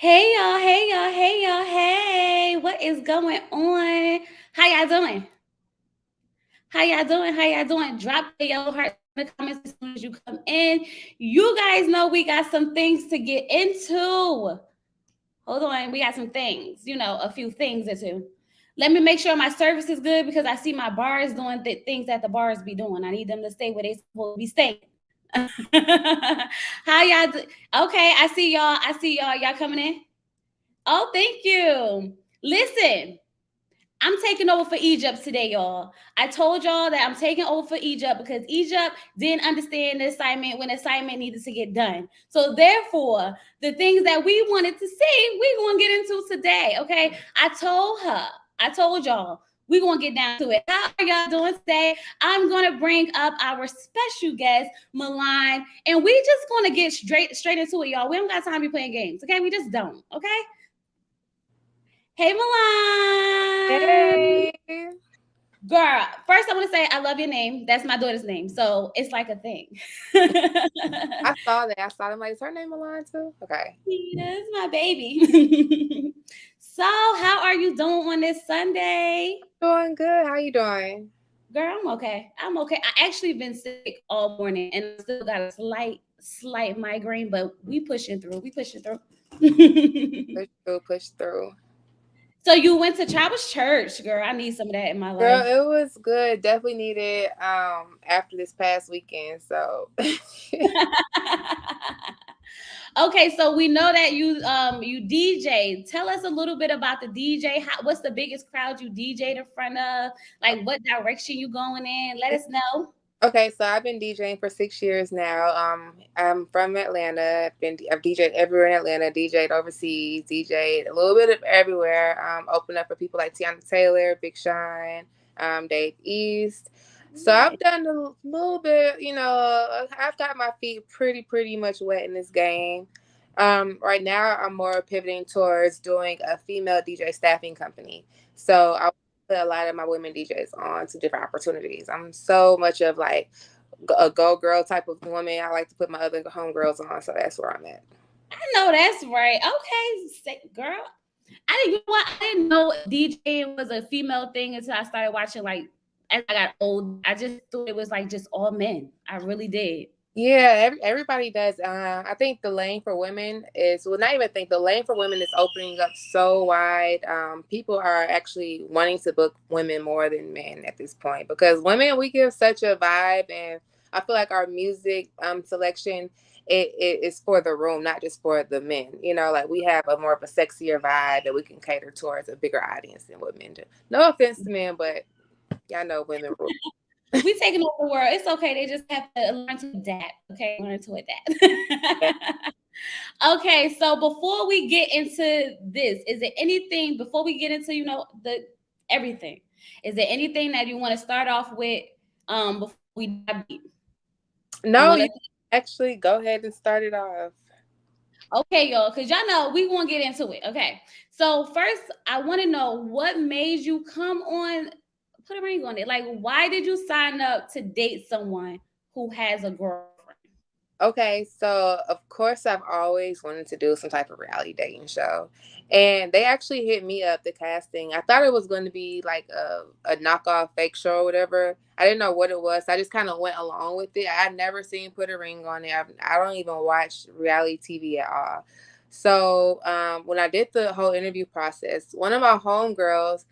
Hey y'all, hey y'all, hey y'all, hey. What is going on? How y'all doing? How y'all doing? How y'all doing? Drop the yellow hearts in the comments as soon as you come in. You guys know we got some things to get into. Hold on, we got some things, a few things into. Let me make sure my service is good because I see my bars doing things that the bars be doing. I need them to stay where they supposed to be staying. How y'all do? Okay, I see y'all. I see y'all. Y'all coming in? Oh, thank you. Listen, I'm taking over for Egypt today, y'all. I told y'all that I'm taking over for Egypt because Egypt didn't understand the assignment when the assignment needed to get done. So therefore, the things that we wanted to see, we're gonna get into today. Okay. I told y'all, we're gonna get down to it. How are y'all doing today? I'm gonna bring up our special guest, Milan, and we just gonna get straight into it, y'all. We don't got time to be playing games, okay? We just don't, okay? Hey, Milan. Hey, Girl, first I want to say I love your name. That's my daughter's name. So it's like a thing. I saw that. I saw them. Like, is her name Milan too? Okay. Yes, my baby. So, how are you doing on this Sunday? Doing good. How you doing? Girl, I'm okay. I'm okay. I actually been sick all morning and I still got a slight migraine, but we pushing through. We pushing through. Push through, push through. So you went to Travis Church, girl. I need some of that in my Girl, life. it was good. Definitely needed after this past weekend. So Okay, so we know that you DJ. Tell us a little bit about the DJ. What's the biggest crowd you DJ'd in front of? Like what direction you going in? Let us know. okay, so I've been DJing for 6 years now. I'm from Atlanta. I've DJed everywhere in Atlanta, DJed overseas, DJed a little bit of everywhere. Opened up for people like Tiana Taylor, Big Sean, Dave East. So I've done a little bit, I've got my feet pretty much wet in this game. Right now I'm more pivoting towards doing a female DJ staffing company. So I put a lot of my women DJs on to different opportunities. I'm so much of like a go girl type of woman. I like to put my other homegirls on, so that's where I'm at. I know that's right. Okay, girl. I didn't. You know what? I didn't know DJing was a female thing until I started watching. Like as I got older, I just thought it was like just all men. I really did. Yeah, everybody does. I think the lane for women is, well, not even think, the lane for women is opening up so wide. People are actually wanting to book women more than men at this point because women, we give such a vibe, and I feel like our music selection it is for the room, not just for the men. Like we have a more of a sexier vibe that we can cater towards a bigger audience than what men do. No offense to men, but y'all know women rule. We taking over the world. It's okay. They just have to learn to adapt. Okay, learn to adapt. Okay, so before we get into this, is there anything before we get into the everything? Is there anything that you want to start off with before we dive deep? You No, want you to actually go ahead and start it off. Okay, y'all, because y'all know we want to get into it. Okay, so first I want to know what made you come on. Put a ring on it. Like, why did you sign up to date someone who has a girlfriend? Okay, so of course I've always wanted to do some type of reality dating show. And they actually hit me up, the casting. I thought it was going to be like a knockoff fake show or whatever. I didn't know what it was. So I just kind of went along with it. I'd never seen Put a Ring on it. I don't even watch reality TV at all. So when I did the whole interview process, one of my homegirls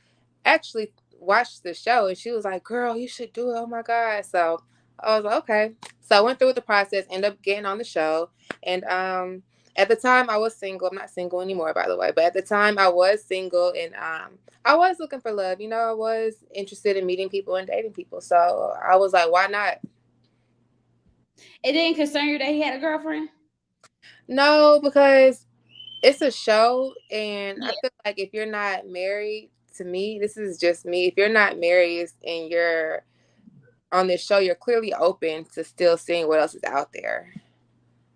actually watched the show and she was like, "Girl, you should do it. Oh my God." So I was like, okay. So I went through the process, ended up getting on the show. And at the time I was single. I'm not single anymore, by the way. But at the time I was single and I was looking for love. I was interested in meeting people and dating people. So I was like, why not? It didn't concern you that he had a girlfriend? No, because it's a show and I feel like if you're not married, to me, this is just me. If you're not married and you're on this show, you're clearly open to still seeing what else is out there.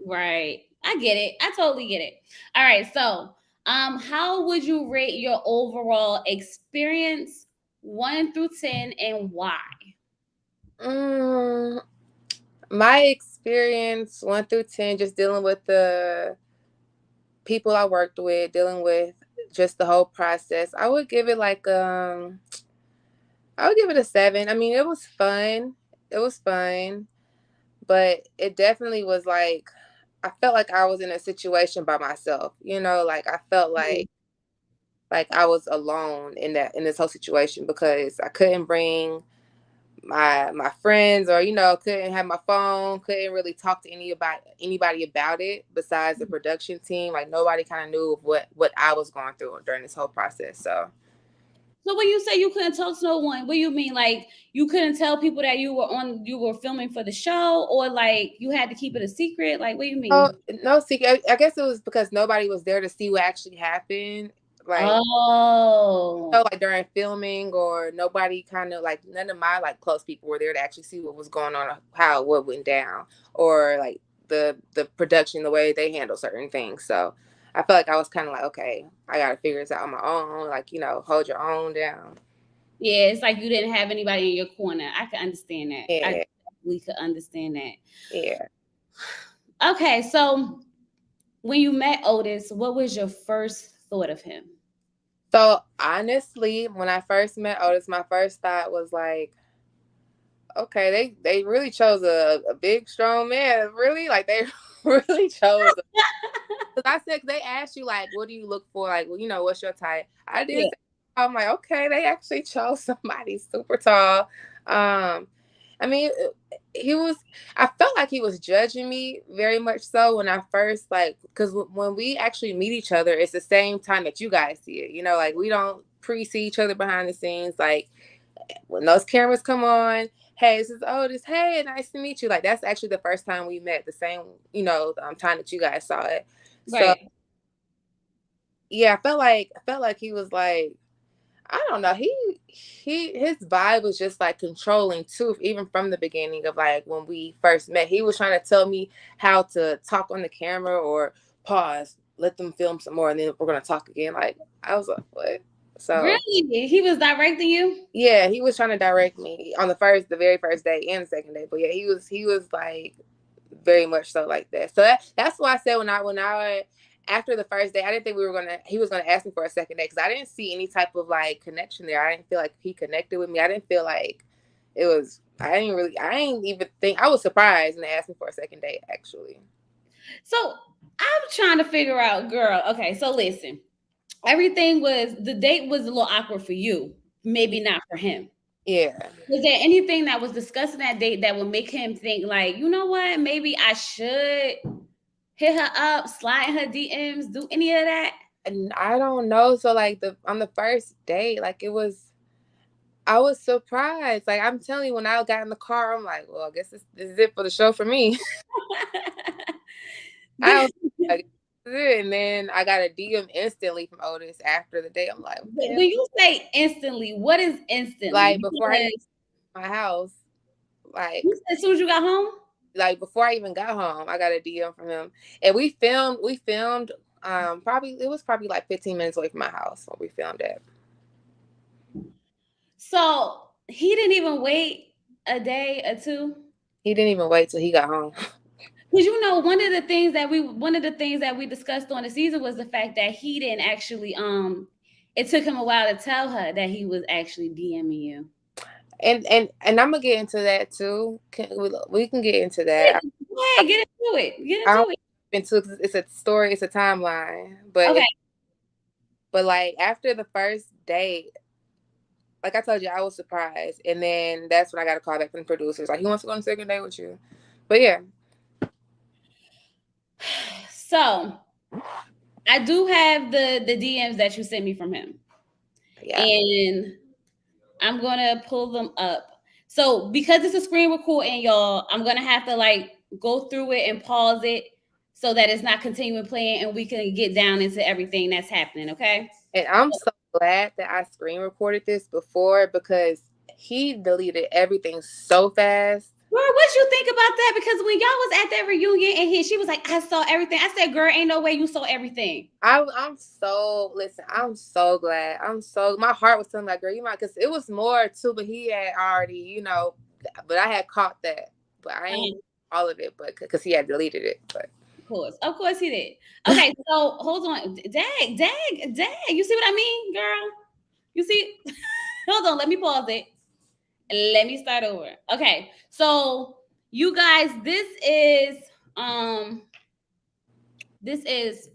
Right. I get it. I totally get it. All right. So, how would you rate your overall experience 1 through 10 and why? Mm, my experience 1 through 10, just dealing with the people I worked with, dealing with just the whole process, I would give it a 7. I mean, it was fun. It was fun, but it definitely was like I felt like I was in a situation by myself. Like I felt like I was alone in this whole situation because I couldn't bring my friends, or couldn't have my phone, couldn't really talk to anybody about it besides the production team. Like nobody kind of knew of what I was going through during this whole process. So So when you say you couldn't talk to no one, what do you mean? Like you couldn't tell people that you were filming for the show, or like you had to keep it a secret? Like what do you no, mean? no secret. I guess it was because nobody was there to see what actually happened. Like Oh, like during filming, or nobody kind of like none of my like close people were there to actually see what was going on, how what went down, or like the production, the way they handle certain things. So I felt like I was kind of like, okay, I got to figure this out on my own. Like hold your own down. yeah. It's like you didn't have anybody in your corner. I can understand that. Yeah, We could understand that. yeah. Okay, so when you met Otis, what was your first thought of him? So honestly, when I first met Otis, my first thought was like, okay, they really chose a big strong man. Really, like they really chose. Cause I said they asked you like, what do you look for? Like, well, what's your type? I did. Yeah, Say, I'm like, okay, they actually chose somebody super tall. Um, I mean, he was. I felt like he was judging me very much so when I first like, because when we actually meet each other, it's the same time that you guys see it. Like we don't pre-see each other behind the scenes. Like when those cameras come on, hey, this is Otis. Hey, nice to meet you. Like that's actually the first time we met. The same, time that you guys saw it. So right. yeah, I felt like he was like, I don't know, his vibe was just like controlling too, even from the beginning of like when we first met. He was trying to tell me how to talk on the camera, or pause, let them film some more, and then we're gonna talk again. Like I was like, what? So Really? He was directing you? yeah, he was trying to direct me on the very first day and the second day. But yeah, he was like very much so like that. So that's why I said when I after the first day, I didn't think he was gonna ask me for a second day, because I didn't see any type of like connection there. I didn't feel like he connected with me. I didn't feel like it was. I didn't even think. I was surprised when they asked me for a second date actually. So I'm trying to figure out, girl. Okay, so listen. Everything was the date was a little awkward for you, maybe not for him. Yeah. Was there anything that was discussed in that date that would make him think like, you know what, maybe I should hit her up, slide in her DMs, do any of that? And I don't know. So like the on the first date, like I was surprised. Like I'm telling you, when I got in the car, I'm like, well, I guess this is it for the show for me. I was like, this is it. And then I got a DM instantly from Otis after the date. I'm like, what the hell? When you say instantly, what is instantly? Like before I even Because left my house, like you said as soon as you got home. before I even got home, I got a DM from him, and we filmed. Probably it was probably like 15 minutes away from my house when we filmed it. So he didn't even wait a day or two. He didn't even wait till he got home. Because one of the things that we discussed on the season was the fact that he didn't actually it took him a while to tell her that he was actually DMing you. And I'm gonna get into that too. We can get into Yeah, that. go ahead, get into it. Get I into don't it. into it's a story, it's a timeline, Okay. but like after the first date, like I told you, I was surprised, and then that's when I got a call back from the producers, like he wants to go on a second date with you. But yeah, So I do have the DMs that you sent me from him. yeah, And I'm gonna pull them up. So because it's a screen recording, y'all, I'm gonna have to like go through it and pause it so that it's not continuing playing and we can get down into everything that's happening. Okay. and I'm so glad that I screen recorded this before, because he deleted everything so fast. Girl, what you think about that? Because when y'all was at that reunion and she was like, I saw everything. I said, girl, ain't no way you saw everything. I'm so glad. My heart was telling me like, girl, you might, because it was more too, but he had already, but I had caught that, but I ain't all of it, but because he had deleted it. But Of course he did. Okay, so hold on. Dag. You see what I mean, girl? You see? Hold on, let me pause it. Let me start over. Okay, so you guys, um this is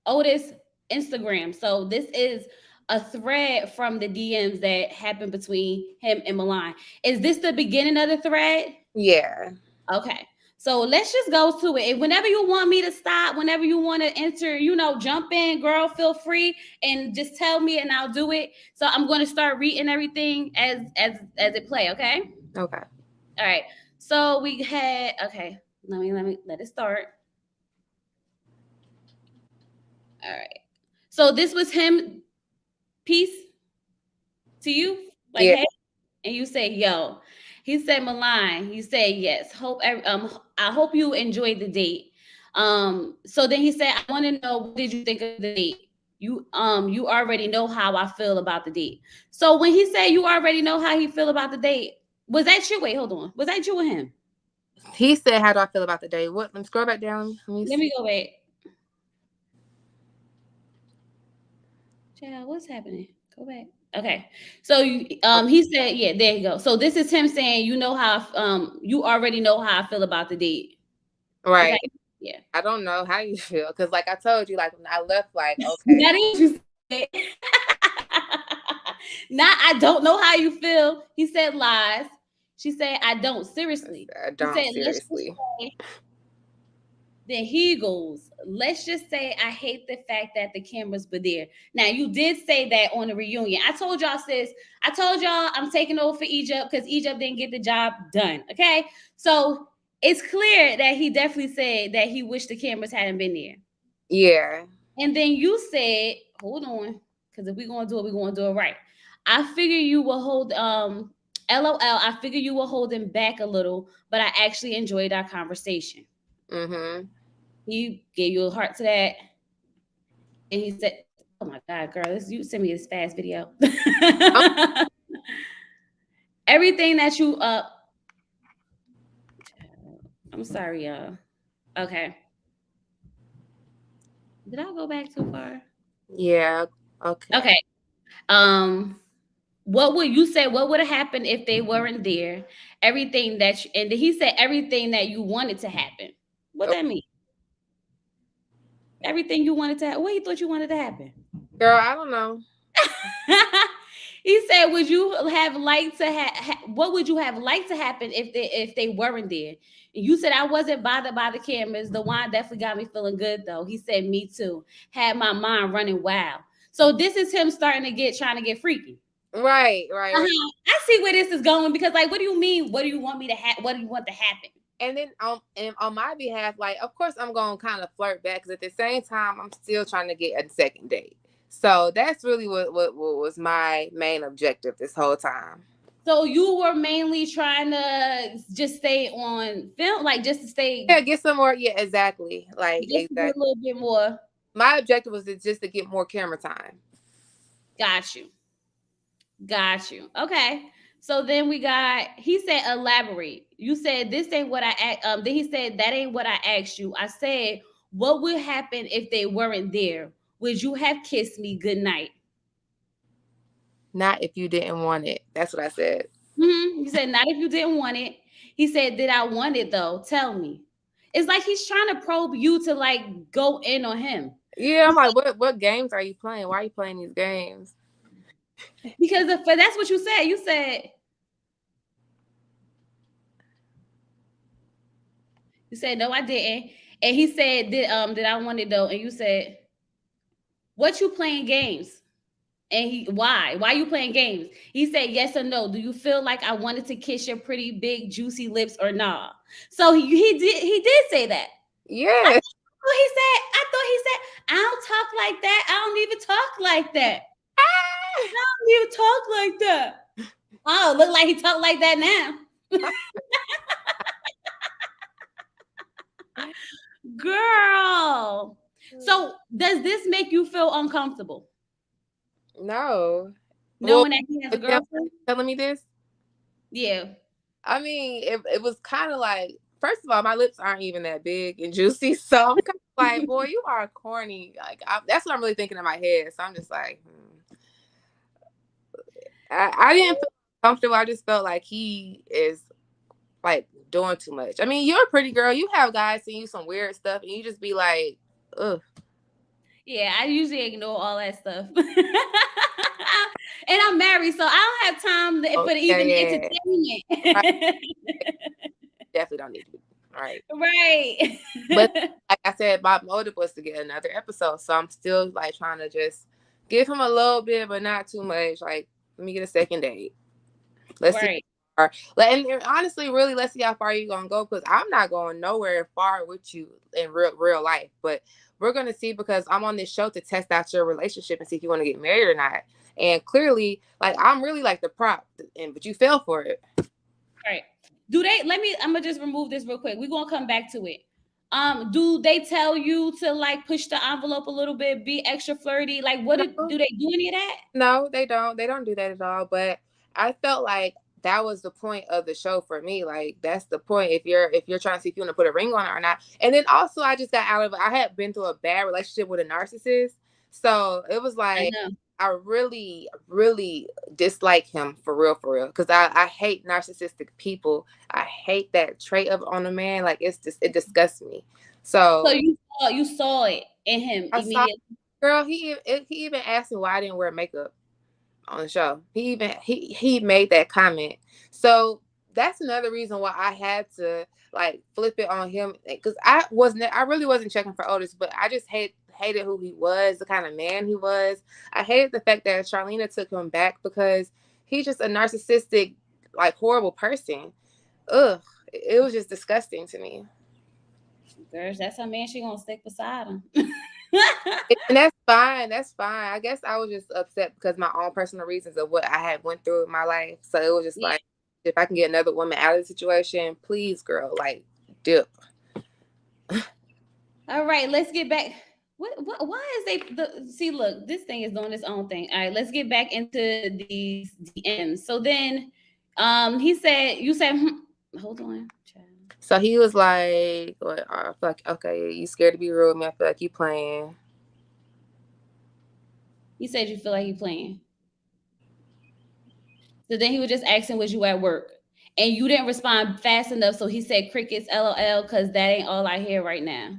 Otis Instagram. So this is a thread from the DMs that happened between him and Milan. Is this the beginning of the thread? Yeah. Okay. So let's just go to it. And whenever you want me to stop, whenever you want to enter, jump in, girl, feel free and just tell me and I'll do it. So I'm going to start reading everything as it play, okay? Okay. All right. So we had okay. Let me let it start. All right. So this was him. Peace to you. Like, Yeah. hey, and you say, yo. He said, Milan. You say, yes. I hope you enjoyed the date. So then he said, I want to know, what did you think of the date? You already know how I feel about the date. So when he said you already know how he feel about the date, was that you? Wait, hold on. Was that you or him? He said, "How do I feel about the day?" What? Let me scroll back down. Let me Let me see. go back. Child, what's happening? Go back. Okay. So he said, yeah, there you go. So this is him saying, you already know how I feel about the date. Okay. Right. Yeah. I don't know how you feel because, like I told you, like when I left, like okay, That is you said. Not I don't know how you feel. He said lies. She said I don't. Seriously. I He don't said, let's just seriously. say. Then he goes, let's just say I hate the fact that the cameras were there. Now, you did say that on the reunion. I told y'all, sis, I told y'all I'm taking over for Egypt because Egypt didn't get the job done. Okay. So it's clear that he definitely said that he wished the cameras hadn't been there. Yeah. And then you said, hold on, because if we're going to do it, we're going to do it right. I figure you will hold, LOL, I figure you were holding back a little, but I actually enjoyed our conversation. Mhm. He gave you a heart to that. And he said, "Oh my God, girl, you send me this fast video. Oh, Everything that you I'm sorry, y'all. Okay. Did I go back too far? yeah. Okay. Okay. What would you say? What would have happened if they weren't there? Everything that and he said everything that you wanted to happen. What Oh, that mean? Everything you wanted to happen. What you thought you wanted to happen? girl, I don't know. He said, "Would you have liked to what would you have liked to happen if they weren't there?" And you said, "I wasn't bothered by the cameras. The wine definitely got me feeling good, though." He said, "Me too. Had my mind running wild." So this is him starting to trying to get freaky. Right. Right. Right. I see where this is going because, like, what do you mean? What do you want me to have? What do you want to happen? And then on my behalf, like of course I'm gonna kind of flirt back because at the same time I'm still trying to get a second date. So that's really what was my main objective this whole time. So you were mainly trying to just stay on film, like just to stay, Yeah, get some more. Yeah, exactly. Like just to get a exactly. little bit more. My objective was just to get more camera time. Got you. Got you. Okay. So then we got, he said, elaborate. You said, this ain't what then he said, that ain't what I asked you. I said, what would happen if they weren't there? Would you have kissed me good night? Not if you didn't want it. That's what I said. He said, not if you didn't want it. He said, did I want it though? Tell me. It's like he's trying to probe you to like go in on him. Yeah, I'm like, what games are you playing? Why are you playing these games? Because if that's what you said. You said, no, I didn't. And he said, did I want it though? And you said, what you playing games? And why you playing games? He said yes or no. Do you feel like I wanted to kiss your pretty big juicy lips or nah? So he did say that. I Yes. thought I don't talk like that. I don't even talk like that. I don't even talk like that. Oh, look like he talk like that now. Girl. So does this make you feel uncomfortable? No. Well, Knowing that he has a with them girlfriend? telling me this, Yeah. I mean, it was kind of like first of all, my lips aren't even that big and juicy, so I'm kind of like, boy, you are corny. Like that's what I'm really thinking in my head. So I'm just like, I didn't feel comfortable. I just felt like he is like doing too much. I mean, you're a pretty girl. You have guys seeing you some weird stuff, and you just be like, ugh. Yeah, I usually ignore all that stuff. And I'm married, so I don't have time Oh, for the, yeah, even the yeah. Right. entertainment. Definitely don't need to be right. Right. But like I said, my motive was to get another episode, so I'm still like trying to just give him a little bit, but not too much. Like, let me get a second date. Let's see. Right. And honestly, really, let's see how far you're gonna go. Because I'm not going nowhere far with you in real life. But we're gonna see because I'm on this show to test out your relationship and see if you want to get married or not. And clearly, like I'm really like the prop, and but you fell for it. Right. Do they I'm gonna just remove this real quick. We're gonna come back to it. Do they tell you to like push the envelope a little bit, be extra flirty? Like No, do they do any of that? no, they don't. They don't do that at all. But I felt like that was the point of the show for me. Like that's the point. If you're trying to see if you want to put a ring on it or not. And then also I just got out of I had been through a bad relationship with a narcissist. So it was I like know. I really, really dislike him for real, for real. Because I hate narcissistic people. I hate that trait of on a man. Like it's just it disgusts me. So So you saw it in him I saw immediately. girl, he even asked me why I didn't wear makeup on the show. He made that comment. So that's another reason why I had to like flip it on him because I really wasn't checking for Otis, but I just hated who he was, the kind of man he was. I hated the fact that Charlena took him back because he's just a narcissistic, like horrible person. Ugh, it was just disgusting to me. Girls, that's her man. She gonna stick beside him. And that's fine. That's fine. I guess I was just upset because my own personal reasons of what I had went through in my life. So it was just Yeah. like, if I can get another woman out of the situation, please, girl, like dip. All right, let's get back. What why is they see look, this thing is doing its own thing. All right, let's get back into these DMs. So then he said you said hold on, child. So he was like, what, I feel like, okay, you scared to be real with me. I feel like you playing. You said you feel like you playing. So then he was just asking was you at work. And you didn't respond fast enough. So he said crickets, LOL, because that ain't all I hear right now.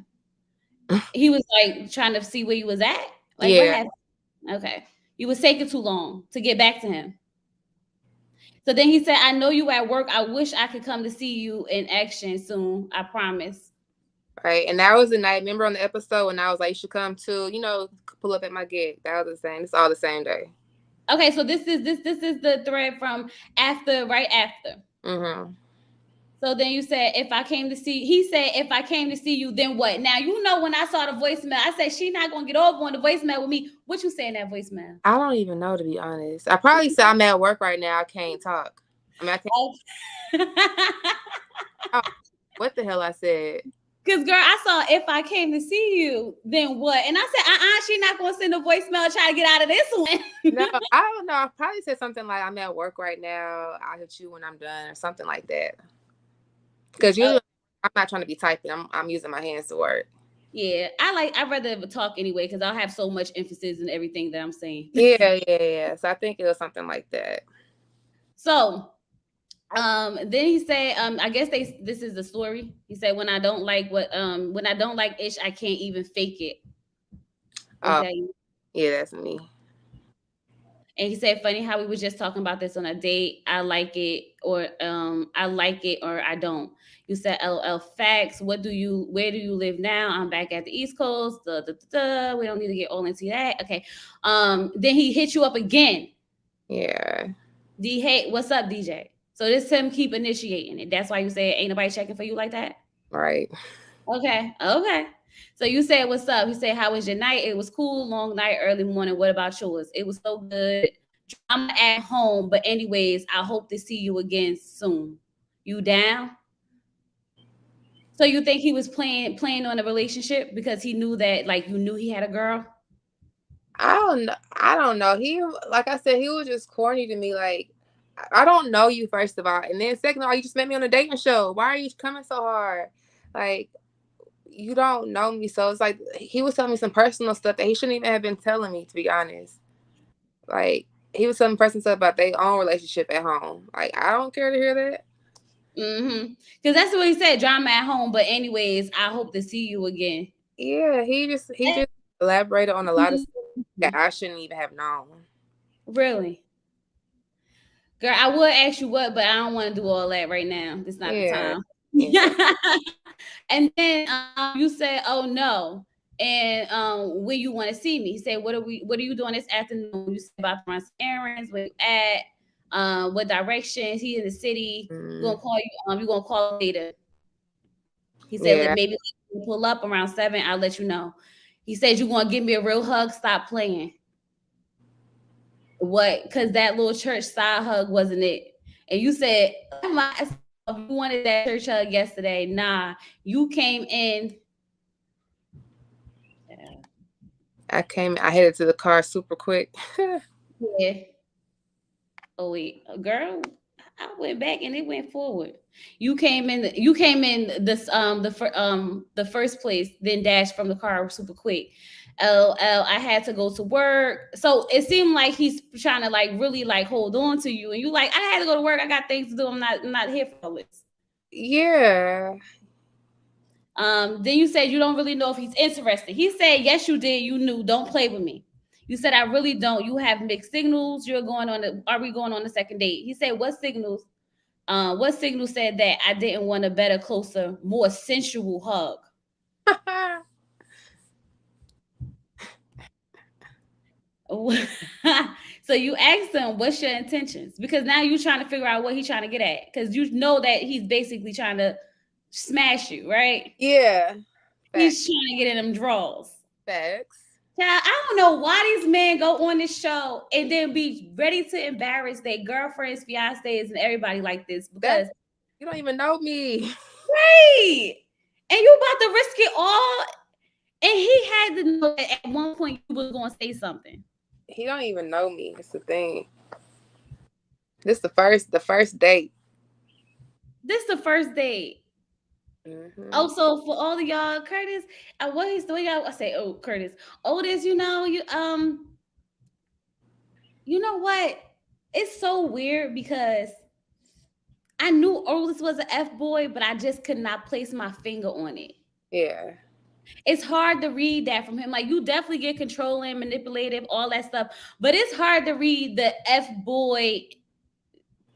He was like trying to see where you was at. Like what Yeah, happened? Okay. You was taking too long to get back to him. So then he said, I know you at work. I wish I could come to see you in action soon. I promise. right. And that was the night. Remember on the episode when I was like, you should come to, pull up at my gig. That was the same. It's all the same day. Okay, so this is the thread from after, right after. Mm-hmm. So then you said, if I came to see, he said, if I came to see you, then what? Now, when I saw the voicemail, I said, she not going to get over on the voicemail with me. What you say in that voicemail? I don't even know, to be honest. I probably said I'm at work right now. I can't talk. I mean, I can't. Oh. Oh, what the hell I said? Because, girl, I saw if I came to see you, then what? And I said, she not going to send a voicemail try to get out of this one. No, I don't know. I probably said something like, I'm at work right now. I'll hit you when I'm done or something like that. Because usually I'm not trying to be typing. I'm using my hands to work. Yeah, I'd rather talk anyway because I'll have so much emphasis in everything that I'm saying. Yeah. So I think it was something like that. So, then he said, I guess this is the story. He said, when I don't like ish, I can't even fake it. Is Oh, that you? yeah, that's me. And he said, funny how we was just talking about this on a date. I like it, or I like it, or I don't. You said, LL facts. Where do you live now? I'm back at the East Coast. We don't need to get all into that. Okay. Then he hit you up again. Yeah. Hey, what's up, DJ? So this him keep initiating it. That's why you say ain't nobody checking for you like that? Right. Okay. So you said, what's up? He said, how was your night? It was cool, long night, early morning. What about yours? It was so good. I'm at home. But anyways, I hope to see you again soon. You down? So you think he was playing on a relationship because he knew that, like, you knew he had a girl? I don't know. He, like I said, he was just corny to me. Like, I don't know you, first of all, and then second of all, you just met me on a dating show. Why are you coming so hard? Like, you don't know me, so it's like he was telling me some personal stuff that he shouldn't even have been telling me. To be honest, like he was telling personal stuff about their own relationship at home. Like, I don't care to hear that. Mm-hmm. Because that's what he said, drama at home. But anyways, I hope to see you again. Yeah, he just elaborated on a lot of stuff that Mhm. I shouldn't even have known. Really, girl, I would ask you what, but I don't want to do all that right now. This is not the Yeah, time. yeah. And then you said, "Oh no." And when you want to see me, he said, What are you doing this afternoon? You said about to run some errands. Where you at? What directions? He in the city. We're Mm, gonna call you. You gonna call later. He said, yeah. maybe pull up around 7. I'll let you know. He said, you want to give me a real hug? Stop playing. What? Because that little church side hug wasn't it. And you said, you wanted that church hug yesterday. Nah, you came in. I headed to the car super quick. Yeah. Oh wait, girl, I went back and it went forward. You came in. You came in this the first place, then dashed from the car super quick. I had to go to work, so it seemed like he's trying to like really like hold on to you, and you like I had to go to work. I got things to do. I'm not here for all this. Yeah. Then you said you don't really know if he's interested. He said yes, you did. You knew. Don't play with me. You said I really don't. You have mixed signals. You're going on. Are we going on the second date? He said what signals? What signal said that I didn't want a better, closer, more sensual hug? So you asked him, "What's your intentions?" Because now you're trying to figure out what he's trying to get at. Because you know that he's basically trying to smash you, right? Yeah. Facts. He's trying to get in them draws. Facts. Child, I don't know why these men go on this show and then be ready to embarrass their girlfriends, fiancés, and everybody like this That because, you don't even know me. right, and you about to risk it all. And he had to know that at one point you was going to say something. He don't even know me. It's the thing. This the first date. This is the first date. Hmm. Also, for all of y'all, Curtis, what he's doing, I say, oh, Curtis, Otis, you know what? It's so weird because I knew Otis was an F boy, but I just could not place my finger on it. Yeah. It's hard to read that from him. Like you definitely get controlling, manipulative, all that stuff, but it's hard to read the F boy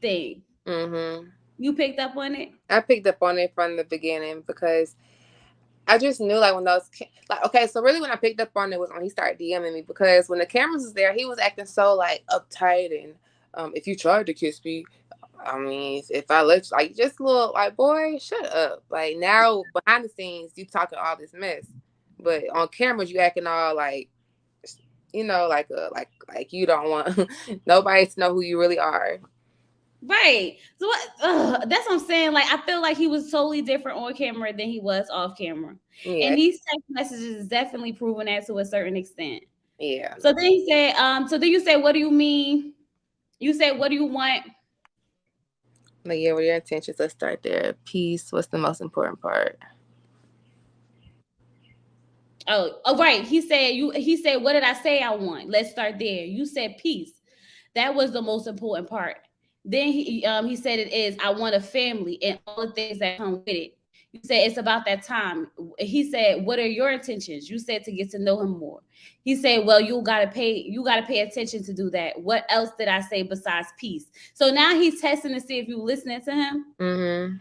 thing. Hmm. You picked up on it? I picked up on it from the beginning because I just knew, like, when like, okay, so really when I picked up on it was when he started DMing me, because when the cameras was there, he was acting so like uptight, and if you tried to kiss me, I mean, if I let you, like, just a little, like, boy, shut up. Like, now behind the scenes you talking all this mess, but on cameras you acting all like, like, like you don't want nobody to know who you really are. Right. So what? That's what I'm saying. Like I feel like he was totally different on camera than he was off camera, and Yeah. these text messages is definitely proving that to a certain extent. Yeah. So then he said, So then you say, what do you mean? You said, what do you want? Like, yeah, what are your intentions? Let's start there. Peace. What's the most important part? Oh, right. He said, He said, what did I say I want? Let's start there. You said peace. That was the most important part. Then he said it is I want a family and all the things that come with it. You said it's about that time. He said, what are your intentions? You said to get to know him more. He said, well, you gotta pay attention to do that. What else did I say besides peace? So now he's testing to see if you listening to him. Mm-hmm.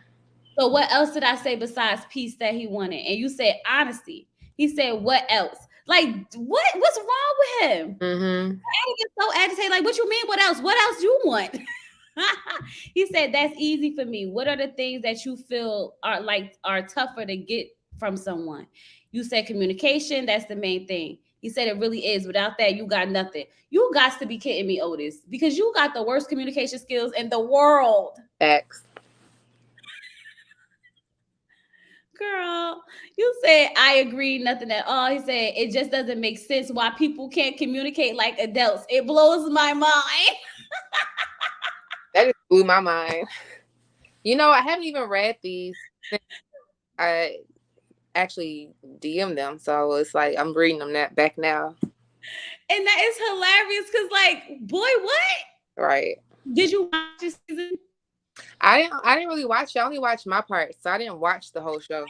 So what else did I say besides peace that he wanted? And you said honesty. He said, what else? Like, what's wrong with him? Mm-hmm. I get so agitated. Like, what you mean? What else? What else you want? He said, that's easy for me. What are the things that you feel are tougher to get from someone? You said communication, that's the main thing. He said it really is. Without that, you got nothing. You got to be kidding me, Otis, because you got the worst communication skills in the world. Facts. Girl, you said I agree, nothing at all. He said it just doesn't make sense why people can't communicate like adults. It blows my mind. That is blew my mind. I haven't even read these since I actually DM them, so it's like I'm reading them that back now. And that is hilarious because, like, boy, what? Right. Did you watch this season? I didn't really watch it. I only watched my part, so I didn't watch the whole show.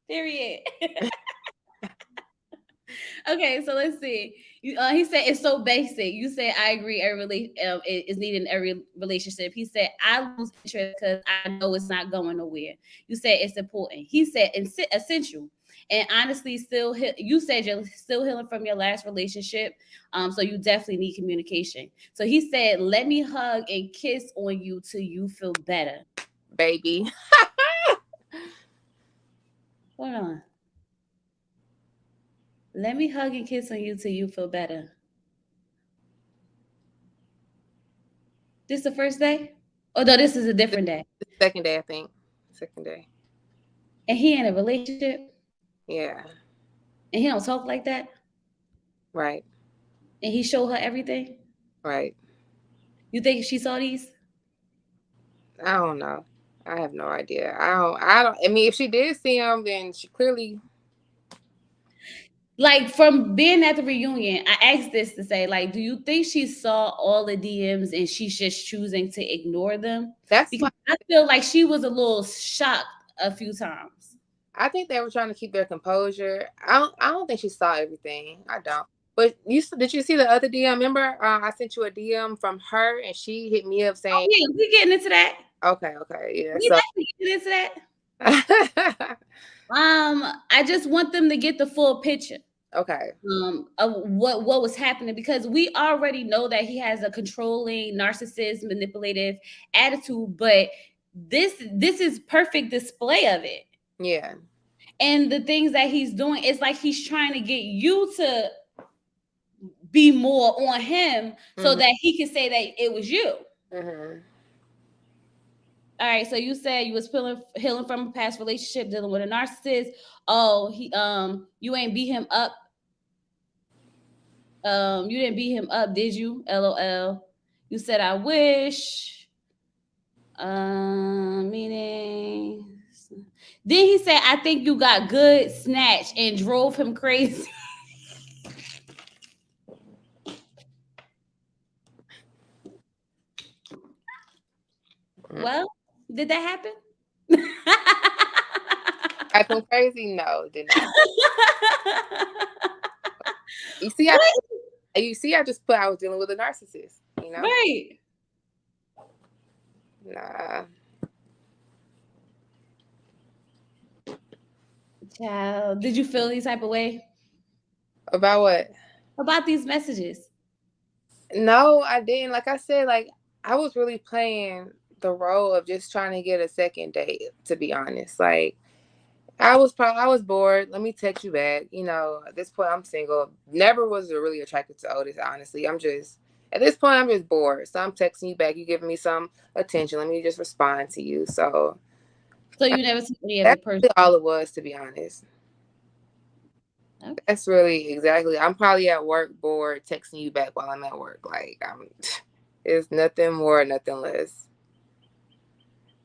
Period. Okay, so let's see. He said it's so basic. You said I agree. Is needed in every relationship. He said I lose interest because I know it's not going nowhere. You said it's important. He said essential. And honestly, you said you're still healing from your last relationship. So you definitely need communication. So he said, let me hug and kiss on you till you feel better. Baby. Hold on. Let me hug and kiss on you till you feel better. This the first day? Oh no, this is a The different day. second day, I think. Second day. And he in a relationship Yeah. and he don't talk like that. Right. And he showed her everything. Right. You think she saw these? I don't know. I have no idea. I don't. I mean, if she did see him, then she clearly. Like from being at the reunion, I asked this to say, like, do you think she saw all the DMs and she's just choosing to ignore them? That's Because why I feel like she was a little shocked a few times. I think they were trying to keep their composure. I don't think she saw everything. I don't. But did you see the other DM? Remember, I sent you a DM from her, and she hit me up Oh saying, yeah, we getting into that. "Okay, okay, yeah." We So, definitely getting into that. I just want them to get the full picture. okay, Of what was happening because we already know that he has a controlling, narcissist, manipulative attitude, but this is perfect display of it. yeah, And the things that he's doing, it's like he's trying to get you to be more on him so hmm that he can say that it was you. hmm All right, so you said you was healing from a past relationship, dealing with a narcissist. Oh, you ain't beat him up. You didn't beat him up, did you? LOL. You said I wish. Meaning. Then he said, I think you got good snatch and drove him crazy. Well, did that happen? acting crazy. No, it did not. You see, What? I just put I was dealing with a narcissist. Right. Nah. Child, did you feel any type of way About what? about these messages? No, I didn't. Like I said, like I was really playing the role of just trying to get a second date. To be honest, like I was bored. Let me text you back. At this point, I'm single. Never was really attracted to Otis. Honestly, at this point, I'm just bored. So I'm texting you back. You giving me some attention. Let me just respond to you. So So you never took any of that's it personally. really all it was, to be honest. Okay. That's really exactly. I'm probably at work, bored, texting you back while I'm at work. Like I'm. It's nothing more, nothing less.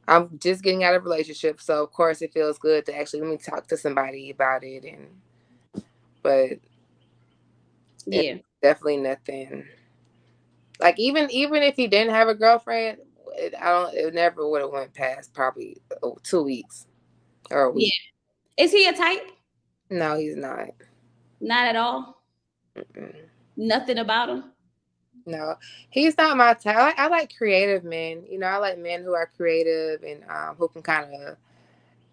I'm just getting out of a relationship, so of course it feels good to actually let me talk to somebody about it. But it's Yeah. definitely nothing. Like even if he didn't have a girlfriend, it never would have went past probably 2 weeks or a Yeah. week. Is he a type? No, he's not. Not at all. Mm-mm. Nothing about him. No, he's not my type. I like creative men. I like men who are creative and who can kind of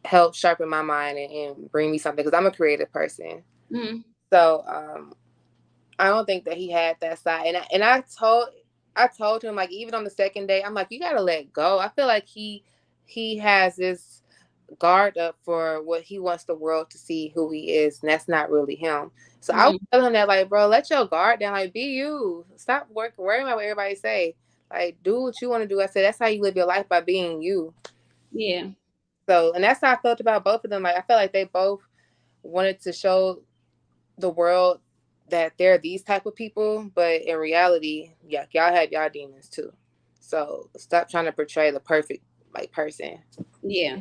help sharpen my mind and bring me something because I'm a creative person. Mm, So I don't think that he had that side. And I told him, like, even on the second day, I'm like, you gotta let go. I feel like he has this guard up for what he wants the world to see who he is, and that's not really him. So I was mm, telling him that, like, bro, let your guard down, like, be you. Stop worrying about what everybody say. Like, do what you want to do. I said that's how you live your life, by being you. yeah. So, and that's how I felt about both of them. Like, I felt like they both wanted to show the world that they're these type of people, but in reality, yeah, y'all have y'all demons too. So stop trying to portray the perfect like person. Yeah.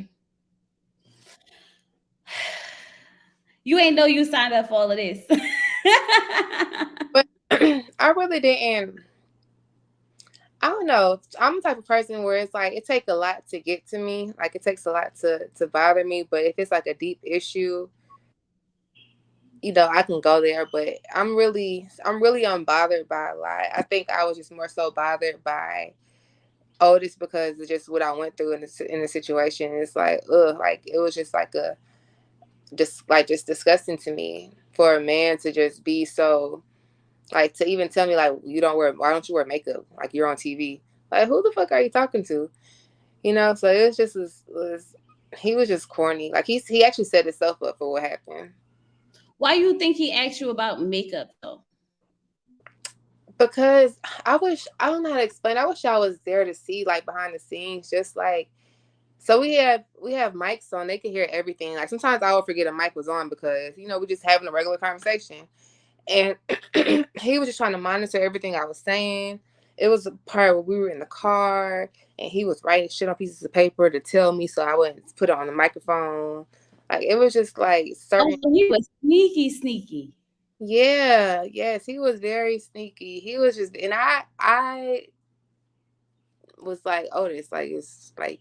You ain't know you signed up for all of this. But I really didn't. I don't know. I'm the type of person where it's like it takes a lot to get to me. Like it takes a lot to bother me. But if it's like a deep issue, I can go there. But I'm really unbothered by a lot. I think I was just more so bothered by Otis because it's just what I went through in the situation. It's like like it was just like a just disgusting to me for a man to just be so like to even tell me like why don't you wear makeup like you're on TV, like who the fuck are you talking to? So it was just he was just corny. Like he actually set himself up for what happened. Why you think he asked you about makeup though? Because I don't know how to explain. I wish I was there to see like behind the scenes, just like so we have mics on. They can hear everything. Like sometimes I would forget a mic was on because we're just having a regular conversation, and he was just trying to monitor everything I was saying. It was a part where we were in the car, and he was writing shit on pieces of paper to tell me so I wouldn't put it on the microphone. Like it was just like Oh, certain. so he was sneaky, sneaky. Yeah, yes, he was very sneaky. He was just, and I was like, oh, this like it's like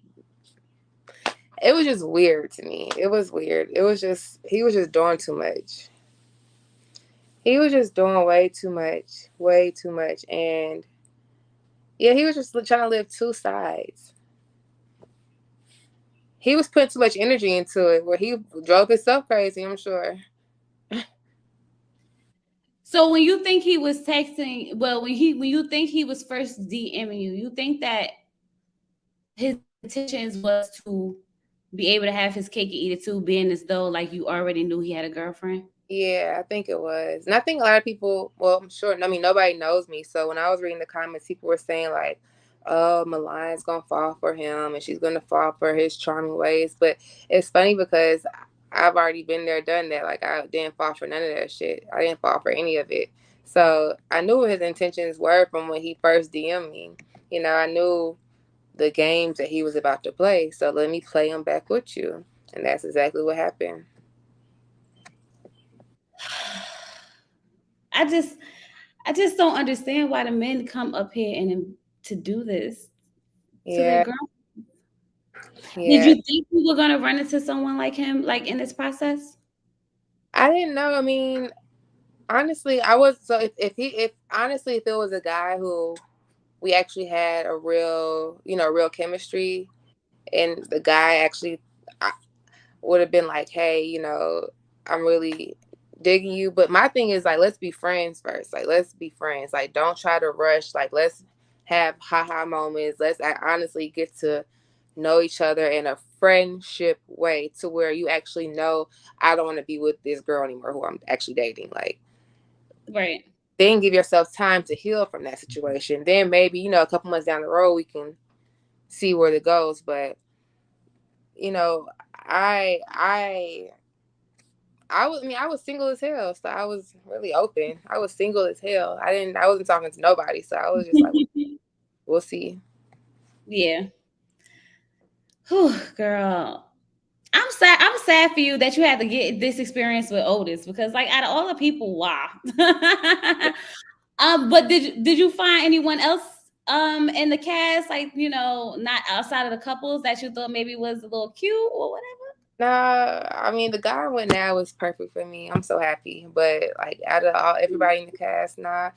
it was just weird to me. It was weird. It was just he was just doing too much. He was just doing way too much, and yeah, he was just trying to live two sides. He was putting too much energy into it, where he drove himself crazy. I'm sure. So when you think he was texting, well, when you think he was first DMing you, you think that his intentions was to be able to have his cake and eat it too, being as though like you already knew he had a girlfriend. Yeah, I think it was. And I think a lot of people, well, I'm sure, I mean, nobody knows me. So when I was reading the comments, people were saying, like, oh, Milan's going to fall for him and she's going to fall for his charming ways. But it's funny because I've already been there, done that. Like, I didn't fall for none of that shit. I didn't fall for any of it. So I knew what his intentions were from when he first DM'd me. I knew the games that he was about to play. So let me play them back with you. And that's exactly what happened. I just I just don't understand why the men come up here and to do this to their Yeah, girl. Did yeah. you think you were gonna run into someone like him, like in this process? I didn't know. I mean, honestly, I was so if honestly if it was a guy who we actually had a real chemistry, and the guy actually would have been like, hey, I'm really digging you. But my thing is like, let's be friends first. Like, let's be friends. Like, don't try to rush. Like, let's have haha moments. Let's honestly get to know each other in a friendship way to where you actually know I don't want to be with this girl anymore who I'm actually dating. Like, Right. then give yourself time to heal from that situation. Then maybe, a couple months down the road, we can see where it goes. But, you know, I, I, I was single as hell. So I was really open. I was single as hell. I wasn't talking to nobody. So I was just like, we'll see. Yeah. Whew, girl. I'm sad. I'm sad for you that you had to get this experience with Otis because, like, out of all the people, wow. But did you find anyone else in the cast, like not outside of the couples that you thought maybe was a little cute or whatever? Nah, I mean, the guy I went now is perfect for me. I'm so happy. But like out of everybody in the cast, nah.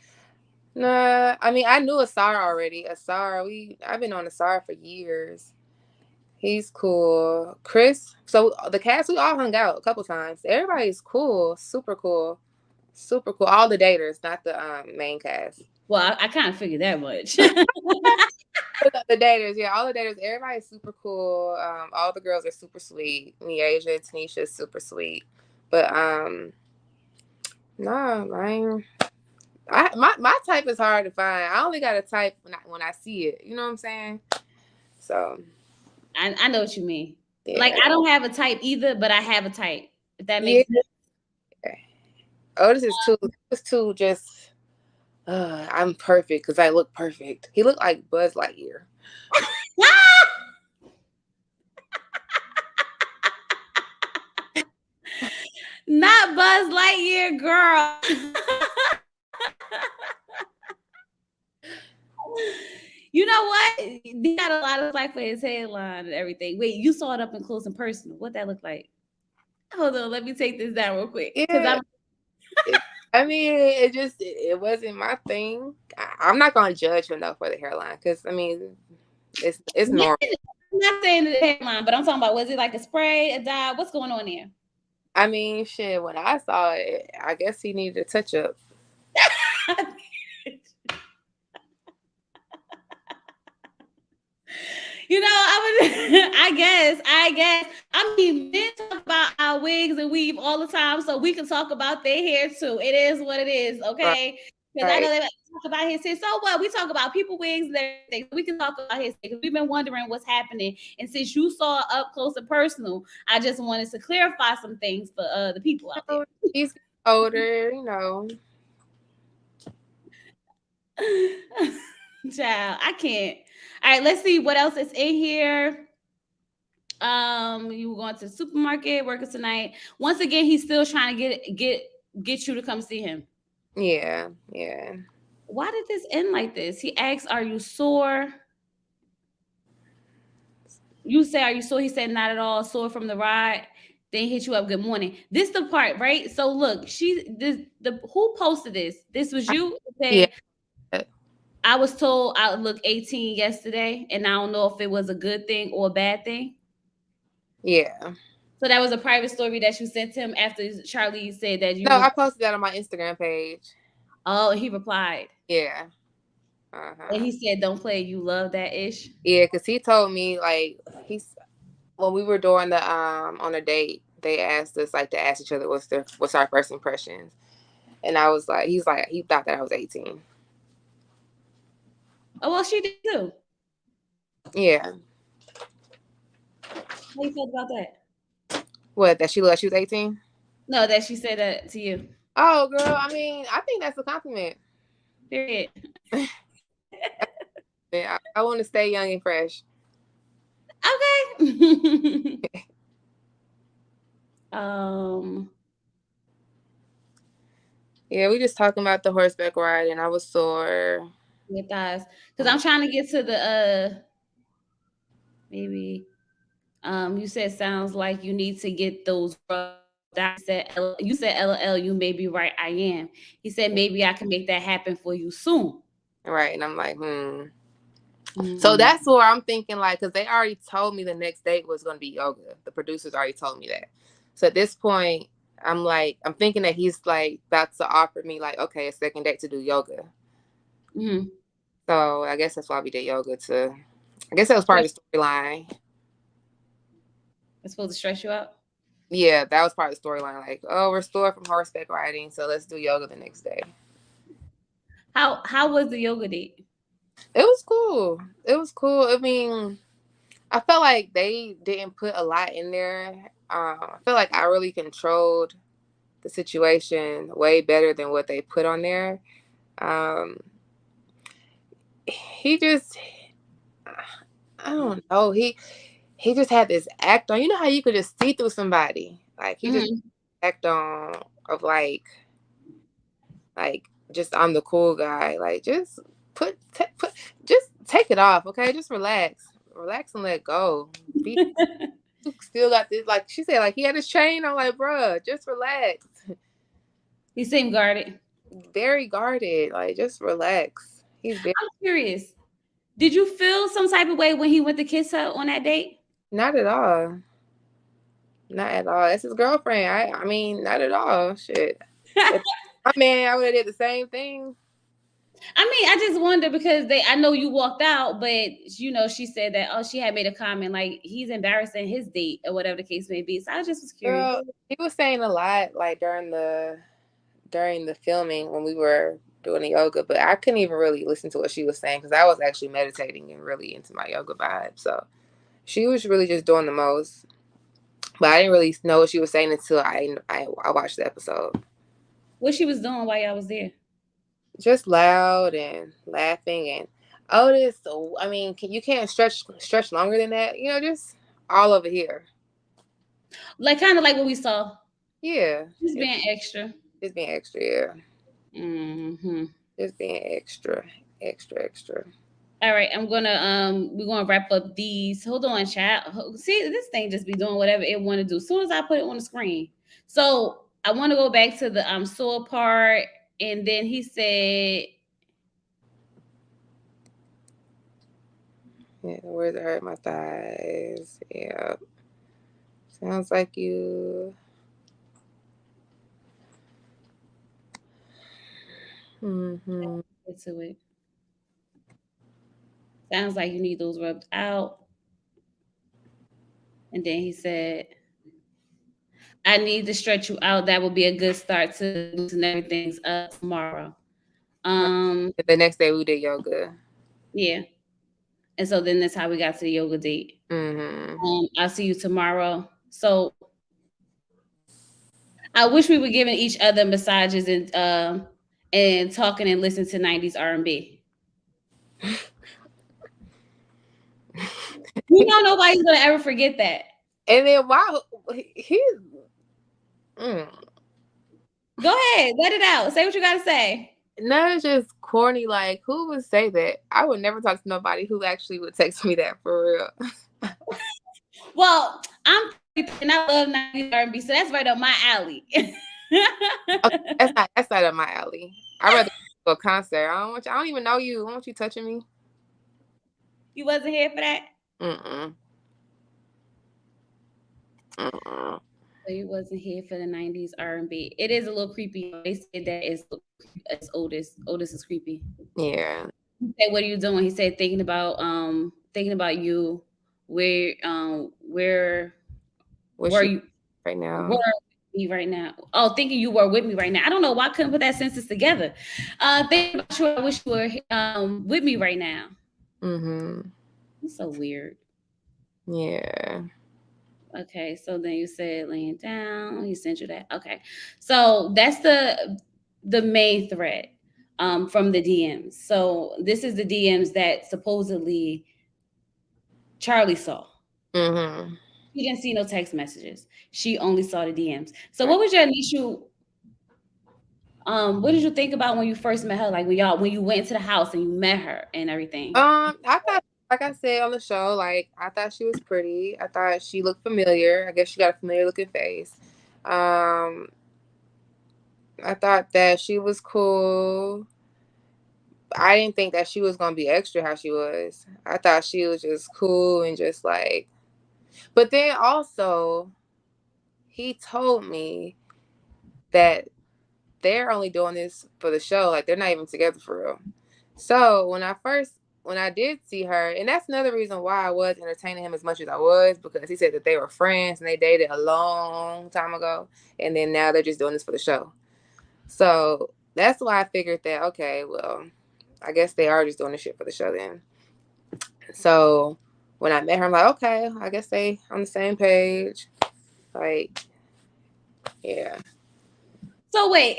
Nah, I mean, I knew Asar already. I've been on Asar for years. He's cool. Chris, so the cast, we all hung out a couple times. Everybody's cool, super cool, super cool. All the daters, not the main cast. Well, I kind of figured that much. The daters, yeah, all the daters. Everybody's super cool. All the girls are super sweet. Miaja, Tanisha's super sweet. But nah, man. My type is hard to find. I only got a type when I see it. You know what I'm saying? So I know what you mean. Like yeah, I don't have a type either, but I have a type. If that yeah. makes sense. Oh, this is too. It's too just. I'm perfect because I look perfect. He looked like Buzz Lightyear. Not Buzz Lightyear, girl. You know what? He got a lot of flack for his headline and everything. Wait, you saw it up and close and personal. What that look like? Hold on, let me take this down real quick. Cause Yeah, I'm I mean, it wasn't my thing. I'm not gonna judge him though for the hairline because I mean, it's yeah, normal. I'm not saying the headline, but I'm talking about was it like a spray, a dye? What's going on there? I mean, shit. When I saw it, I guess he needed a touch up. I was I guess. I mean, men talk about our wigs and weave all the time, so we can talk about their hair too. It is what it is, Right. okay? Because I know Right. they like to talk about his hair. So what? We talk about people wigs and everything. We can talk about his hair because we've been wondering what's happening. And since you saw it up close and personal, I just wanted to clarify some things for the people out So he's getting older, you know. there. Child, I can't. All right, let's see what else is in here. You were going to the supermarket, working tonight. Once again, he's still trying to get you to come see him. Yeah, yeah, Why did this end like this? He asks, "Are you sore?" You say, "Are you sore?" He said, "Not at all. Sore from the ride." Then hit you up. Good morning. This the part, right? So look, the who posted this? This was you. It yeah, said, "I was told I look 18 yesterday, and I don't know if it was a good thing or a bad thing." yeah. So that was a private story that you sent him after Charlie said that you No, was. I posted that on my Instagram page. Oh, he replied. Yeah, And uh-huh. he said, "Don't play. You love that ish." Yeah, because he told me like he's when we were doing the on a date, they asked us like to ask each other what's our first impressions, and I was like, he's like he thought that I was 18. Oh well, she did too. Yeah, How you felt about that? what that she was 18. No, that she said that to you. Oh, girl, I mean, I think that's a compliment. Period. Yeah, I want to stay young and fresh. Okay. um, Yeah, we just talking about the horseback ride, and I was sore. your thighs, because I'm trying to get to the maybe you said sounds like you need to get those rubs. You said LL. You may be right. I am. He said maybe I can make that happen for you soon. Right, and I'm like, hmm. So Mm. that's where I'm thinking, like, because they already told me the next date was going to be yoga. The producers already told me that. So at this point, I'm like, I'm thinking that he's like about to offer me, like, okay, a second date to do yoga. Mm-hmm. So I guess that's why we did yoga too. I guess that was part of the storyline. It's supposed to stress you out. Yeah, that was part of the storyline. Like, oh, we're sore from horseback riding, so let's do yoga the next day. How was the yoga date? It was cool. It was cool. I mean, I felt like they didn't put a lot in there. I feel like I really controlled the situation way better than what they put on there. Um, he just, I don't know. He just had this act on. You know how you could just see through somebody. Like he just Mm-hmm. act on of like just I'm the cool guy. Like just put just take it off, okay? Just relax and let go. Be you still got this. Like she said, like he had his chain. I'm like, bruh, just relax. He seemed guarded. Very guarded. Like just relax. He's very I'm curious. Did you feel some type of way when he went to kiss her on that date? not at all. Not at all. That's his girlfriend. I mean, not at all. Shit. If my man, I would have did the same thing. I mean, I just wonder because I know you walked out, but she said that she had made a comment like he's embarrassing his date or whatever the case may be. So I just was curious. Girl, he was saying a lot like during the filming when we were doing the yoga, but I couldn't even really listen to what she was saying because I was actually meditating and really into my yoga vibe. So she was really just doing the most, but I didn't really know what she was saying until I watched the episode. What she was doing while y'all was there? just loud and laughing and Otis. So I mean, you can't stretch longer than that. You know, just all over here. Like kind of like what we saw. Yeah, Just being extra. just being extra. Yeah, Hmm. just being extra, extra, extra. All right, we're gonna wrap up these. Hold on, chat. See, this thing just be doing whatever it want to do. As soon as I put it on the screen. So I want to go back to the sore part, and then he said, Yeah, where's it hurt my thighs? Yeah, sounds like you. Mm-hmm. get to it. Sounds like you need those rubbed out. And then he said, I need to stretch you out. That would be a good start to loosen everything's up tomorrow. Um, The next day we did yoga. yeah. And so then that's how we got to the yoga date. Mm-hmm. I'll see you tomorrow. So I wish we were giving each other massages and talking and listening to 90s R&B. You know nobody's gonna ever forget that. And then wow, he's mm, Go ahead, let it out. Say what you gotta say. not just corny. Like who would say that? I would never talk to nobody who actually would text me that for real. Well, I'm 33 and I love 90s R&B, so that's right up my alley. Okay, that's not up my alley. I'd rather go to a concert. I don't even know you. I don't want you touching me. You wasn't here for that? Mm-mm. Mm-mm. So you wasn't here for the 90s R&B. It is a little creepy. They said that it's Otis. Otis is creepy. Yeah. He said, "What are you doing?" He said, thinking about you. Where What's were you you right were now? me right now? Oh, thinking you were with me right now. I don't know why I couldn't put that sentence together. Thinking about you, I wish you were with me right now. Mm-hmm. It's so weird. Yeah. Okay, so then you said laying down. He sent you that. Okay, so that's the main thread from the DMs. So this is the DMs that supposedly Charlie saw. Mm-hmm. She didn't see no text messages. She only saw the DMs. So Right. what was your initial what did you think about when you first met her? Like when you went to the house and you met her and everything? I thought, like I said on the show, like I thought she was pretty. I thought she looked familiar. I guess she got a familiar looking face. Um, I thought that she was cool. I didn't think that she was gonna be extra how she was. I thought she was just cool and just like. But then also, he told me that they're only doing this for the show. Like they're not even together for real. So when I did see her, and that's another reason why I was entertaining him as much as I was, because he said that they were friends and they dated a long time ago, and then now they're just doing this for the show. So that's why I figured that okay, well, I guess they are just doing this shit for the show then. So when I met her, I'm like, okay, I guess they on the same page. Like, yeah. So wait,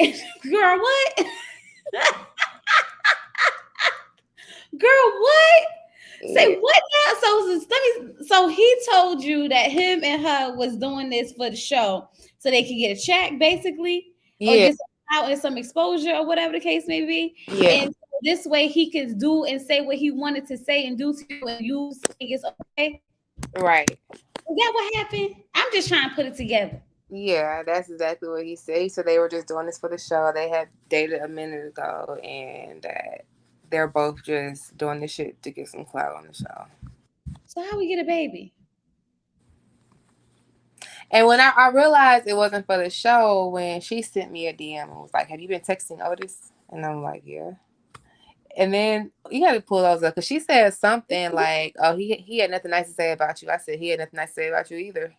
girl, what? Girl, what? Say Yeah. what now? So he told you that him and her was doing this for the show so they could get a check, basically, or Yeah. get some out and some exposure or whatever the case may be. Yeah. And so this way he can do and say what he wanted to say and do to you, and you think it's okay. Right. Is that what happened? I'm just trying to put it together. Yeah, that's exactly what he said. He said they were just doing this for the show. They had dated a minute ago, and that they're both just doing this shit to get some clout on the show. So how we get a baby? And when I realized it wasn't for the show, when she sent me a DM and was like, "Have you been texting Otis?" And I'm like, "Yeah." And then you got to pull those up because she said something like, "Oh, he had nothing nice to say about you." I said, "He had nothing nice to say about you either."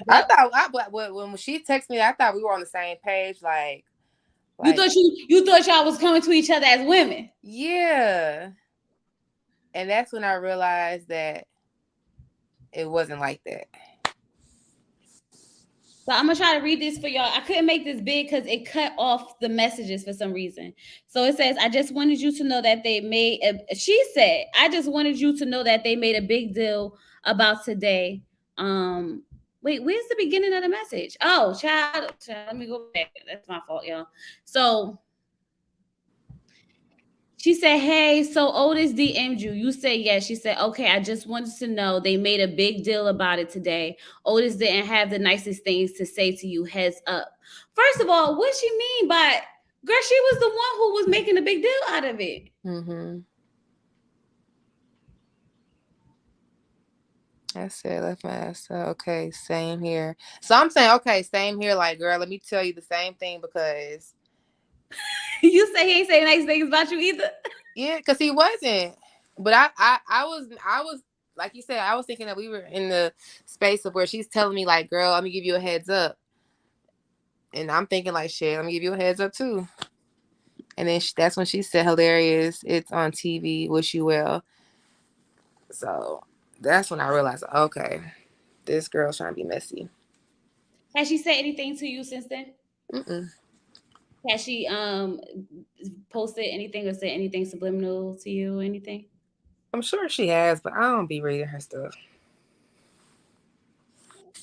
I Yep. thought when she texted me, I thought we were on the same page. Like You thought y'all was coming to each other as women. yeah. And that's when I realized that it wasn't like that. So I'm gonna try to read this for y'all. I couldn't make this big because it cut off the messages for some reason. So it says, "I just wanted you to know that they made." She said, "I just wanted you to know that they made a big deal about today." Wait, where's the beginning of the message? Oh, child, let me go back. That's my fault, y'all. So she said, "Hey, so Otis DM'd you." You said yes. She said, "Okay, I just wanted to know they made a big deal about it today. Otis didn't have the nicest things to say to you. Heads up." First of all, what she mean by, girl, she was the one who was making a big deal out of it. Mm-hmm. I said left my ass. Okay, same here. So I'm saying, okay, same here. Like, girl, let me tell you the same thing because You say he ain't saying nice things about you either. yeah, because he wasn't. But I was like you said, I was thinking that we were in the space of where she's telling me like, girl, let me give you a heads up, and I'm thinking like, shit, let me give you a heads up too. And then that's when she said, hilarious. It's on TV. Wish you well. So that's when I realized, okay, this girl's trying to be messy. Has she said anything to you since then? Mm-mm. Has she posted anything or said anything subliminal to you or anything? I'm sure she has, but I don't be reading her stuff.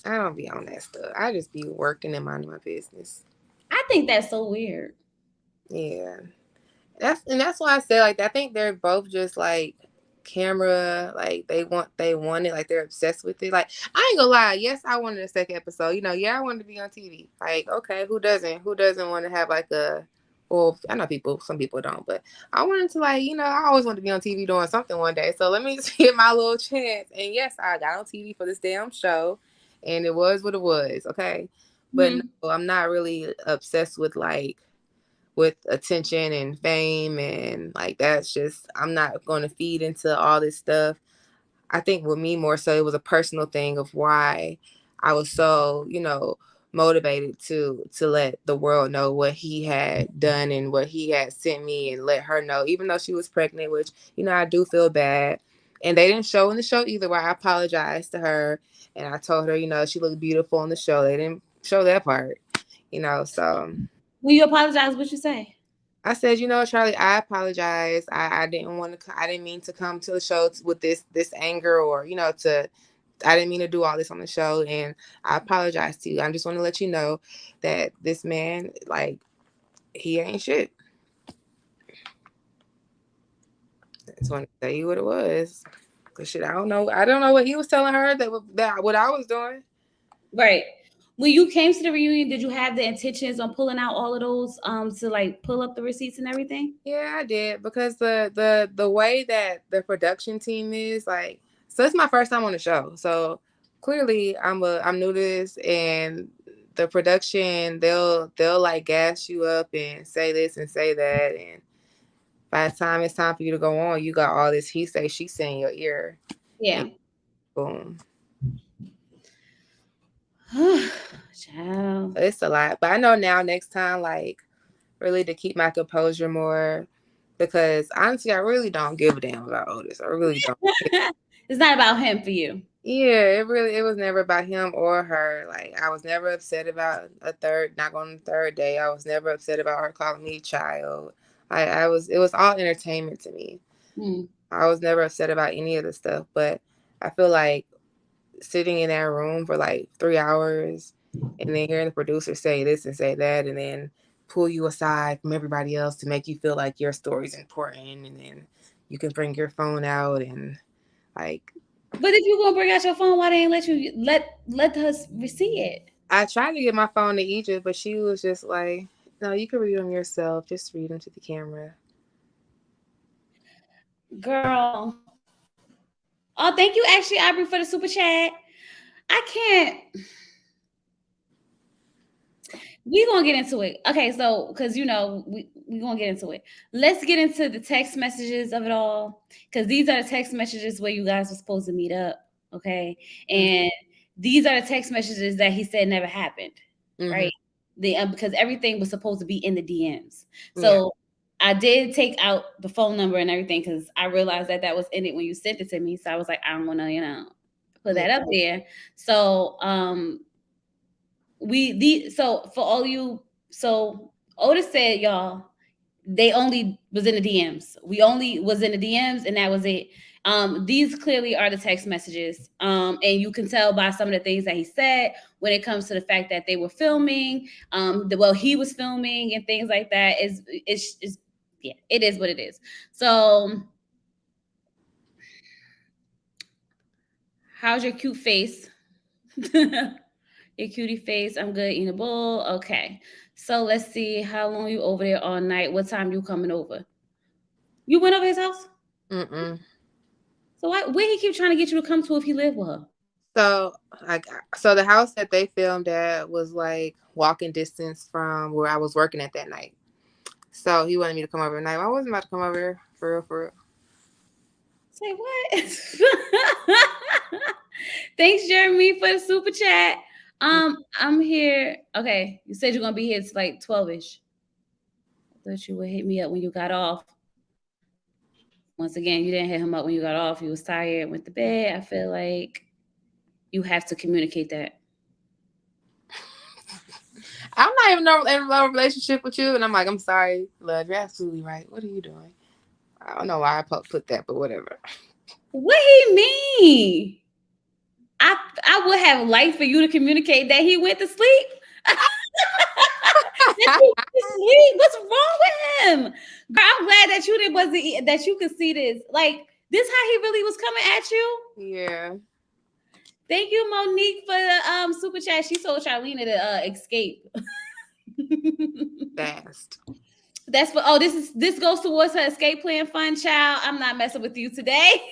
I don't be on that stuff. I just be working and minding my business. I think that's so weird. Yeah. That's why I say like I think they're both just like camera, like they want it, like they're obsessed with it. Like I ain't gonna lie, yes, I wanted a second episode. Yeah, I wanted to be on TV. Like, okay, who doesn't? Who doesn't want to have like a well, I know some people don't, but I wanted to like, I always wanted to be on TV doing something one day. So let me just get my little chance. And yes, I got on TV for this damn show and it was what it was, okay? But Hmm. no, I'm not really obsessed with like with attention and fame and like that's just I'm not going to feed into all this stuff. I think with me more so it was a personal thing of why I was so, motivated to let the world know what he had done and what he had sent me and let her know even though she was pregnant, which I do feel bad. And they didn't show in the show either where I apologized to her and I told her, she looked beautiful on the show. They didn't show that part, so When you apologize, what you say? I said, Charlie, I apologize. I didn't want to. I didn't mean to come to the show with this anger or to. I didn't mean to do all this on the show, and I apologize to you. I just want to let you know that this man, like, he ain't shit. I just want to tell you what it was. Cause shit, I don't know. I don't know what he was telling her that what I was doing. Right. When you came to the reunion, did you have the intentions on pulling out all of those to like pull up the receipts and everything? Yeah, I did because the way that the production team is like, so it's my first time on the show. So clearly I'm new to this, and the production they'll like gas you up and say this and say that, and by the time it's time for you to go on, you got all this he say she say in your ear, and Yeah. boom, Child. it's a lot. But I know now next time like really to keep my composure more because honestly I really don't give a damn about Otis. I really don't. It's not about him for you. Yeah, it was never about him or her. Like I was never upset about not going on the third day. I was never upset about her calling me child. I was it was all entertainment to me. Hmm. I was never upset about any of the stuff, but I feel like sitting in that room for like 3 hours and then hearing the producer say this and say that and then pull you aside from everybody else to make you feel like your story's important and then you can bring your phone out and like But if you gonna bring out your phone, why they ain't let you let us see it? I tried to get my phone to Egypt, but she was just like, "No, you can read them yourself. Just read them to the camera." Girl. Oh, thank you, actually, Aubrey, for the super chat. I can't. We gonna get into it. Okay, so because we gonna get into it. Let's get into the text messages of it all, because these are the text messages where you guys were supposed to meet up. Okay, and these are the text messages that he said never happened. Mm-hmm. Right? Because everything was supposed to be in the DMs. Yeah. So I did take out the phone number and everything because I realized that was in it when you sent it to me. So I was like, I don't want to, put Yeah. that up there. So so for all you, so Otis said, y'all, they only was in the DMs. We only was in the DMs, and that was it. These clearly are the text messages. And you can tell by some of the things that he said when it comes to the fact that they were filming, well, he was filming and things like that. Is yeah, it is what it is. So, how's your cute face? Your cutie face. I'm good eating a bowl. Okay. So let's see how long you over there all night. What time you coming over? You went over his house? Mm-mm. So where he keep trying to get you to come to if he live with her? So like, so the house that they filmed at was like walking distance from where I was working at that night. So he wanted me to come over at night. I wasn't about to come over for real, for real. Say what? Thanks, Jeremy, for the super chat. I'm here. Okay, you said you're gonna be here. It's like 12ish. I thought you would hit me up when you got off. Once again, you didn't hit him up when you got off. You was tired, went to bed. I feel like you have to communicate that. I'm not even in a relationship with you, and I'm like, I'm sorry, love. You're absolutely right. What are you doing? I don't know why I put that, but whatever. What he mean? I would have liked for you to communicate that he went to sleep. That he went to sleep. What's wrong with him? Girl, I'm glad that you didn't wasn't that you could see this. Like this, how he really was coming at you. Yeah. Thank you, Monique, for the super chat. She told Charlene to escape. Fast. That's for this goes towards her escape plan fund, child. I'm not messing with you today.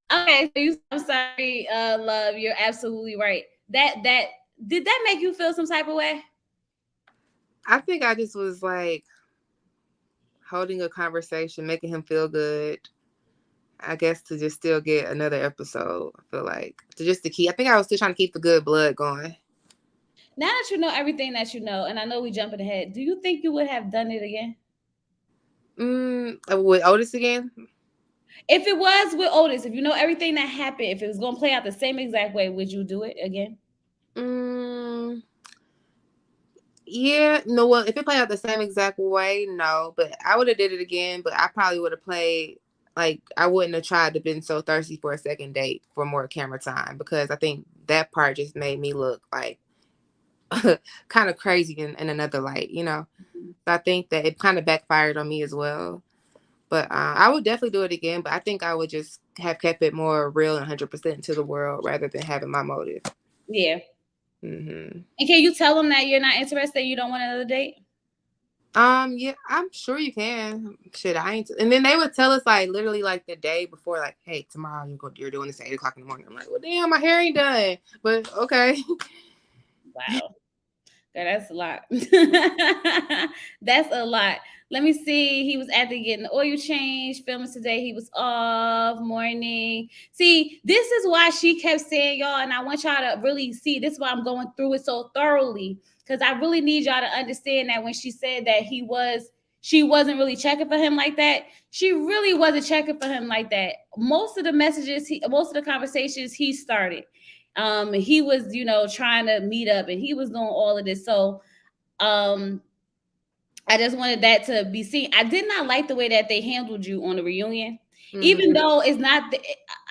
Okay, so I'm sorry, love. You're absolutely right. That did that make you feel some type of way? I think I just was like holding a conversation, making him feel good. I guess to just still get another episode. I feel like to keep. I think I was still trying to keep the good blood going. Now that you know everything that you know, and I know we jumping ahead, do you think you would have done it again? With Otis again? If it was with Otis, if you know everything that happened, if it was gonna play out the same exact way, would you do it again? Mm, yeah, no. Well, if it played out the same exact way, no. But I would have did it again. But I probably would have played like I wouldn't have tried to been so thirsty for a second date for more camera time because I think that part just made me look like kind of crazy in another light, you know. So I think that it kind of backfired on me as well. But I would definitely do it again. But I think I would just have kept it more real and 100% to the world rather than having my motive. Yeah. Hmm. And can you tell them that you're not interested, you don't want another date? Yeah, I'm sure you can. Shit, I ain't. And then they would tell us like literally like the day before, like, "Hey, tomorrow you're doing this at 8 o'clock in the morning." I'm like, "Well, damn, my hair ain't done." But okay. Wow. Girl, that's a lot. That's a lot. Let me see. He was after getting the oil change. Filming today. He was off morning. See, this is why she kept saying y'all, and I want y'all to really see. This is why I'm going through it so thoroughly because I really need y'all to understand that when she said that she wasn't really checking for him like that. She really wasn't checking for him like that. Most of the messages, most of the conversations he started. He was, trying to meet up and he was doing all of this. So um I just wanted that to be seen. I did not like the way that they handled you on the reunion. Even Hmm. though it's not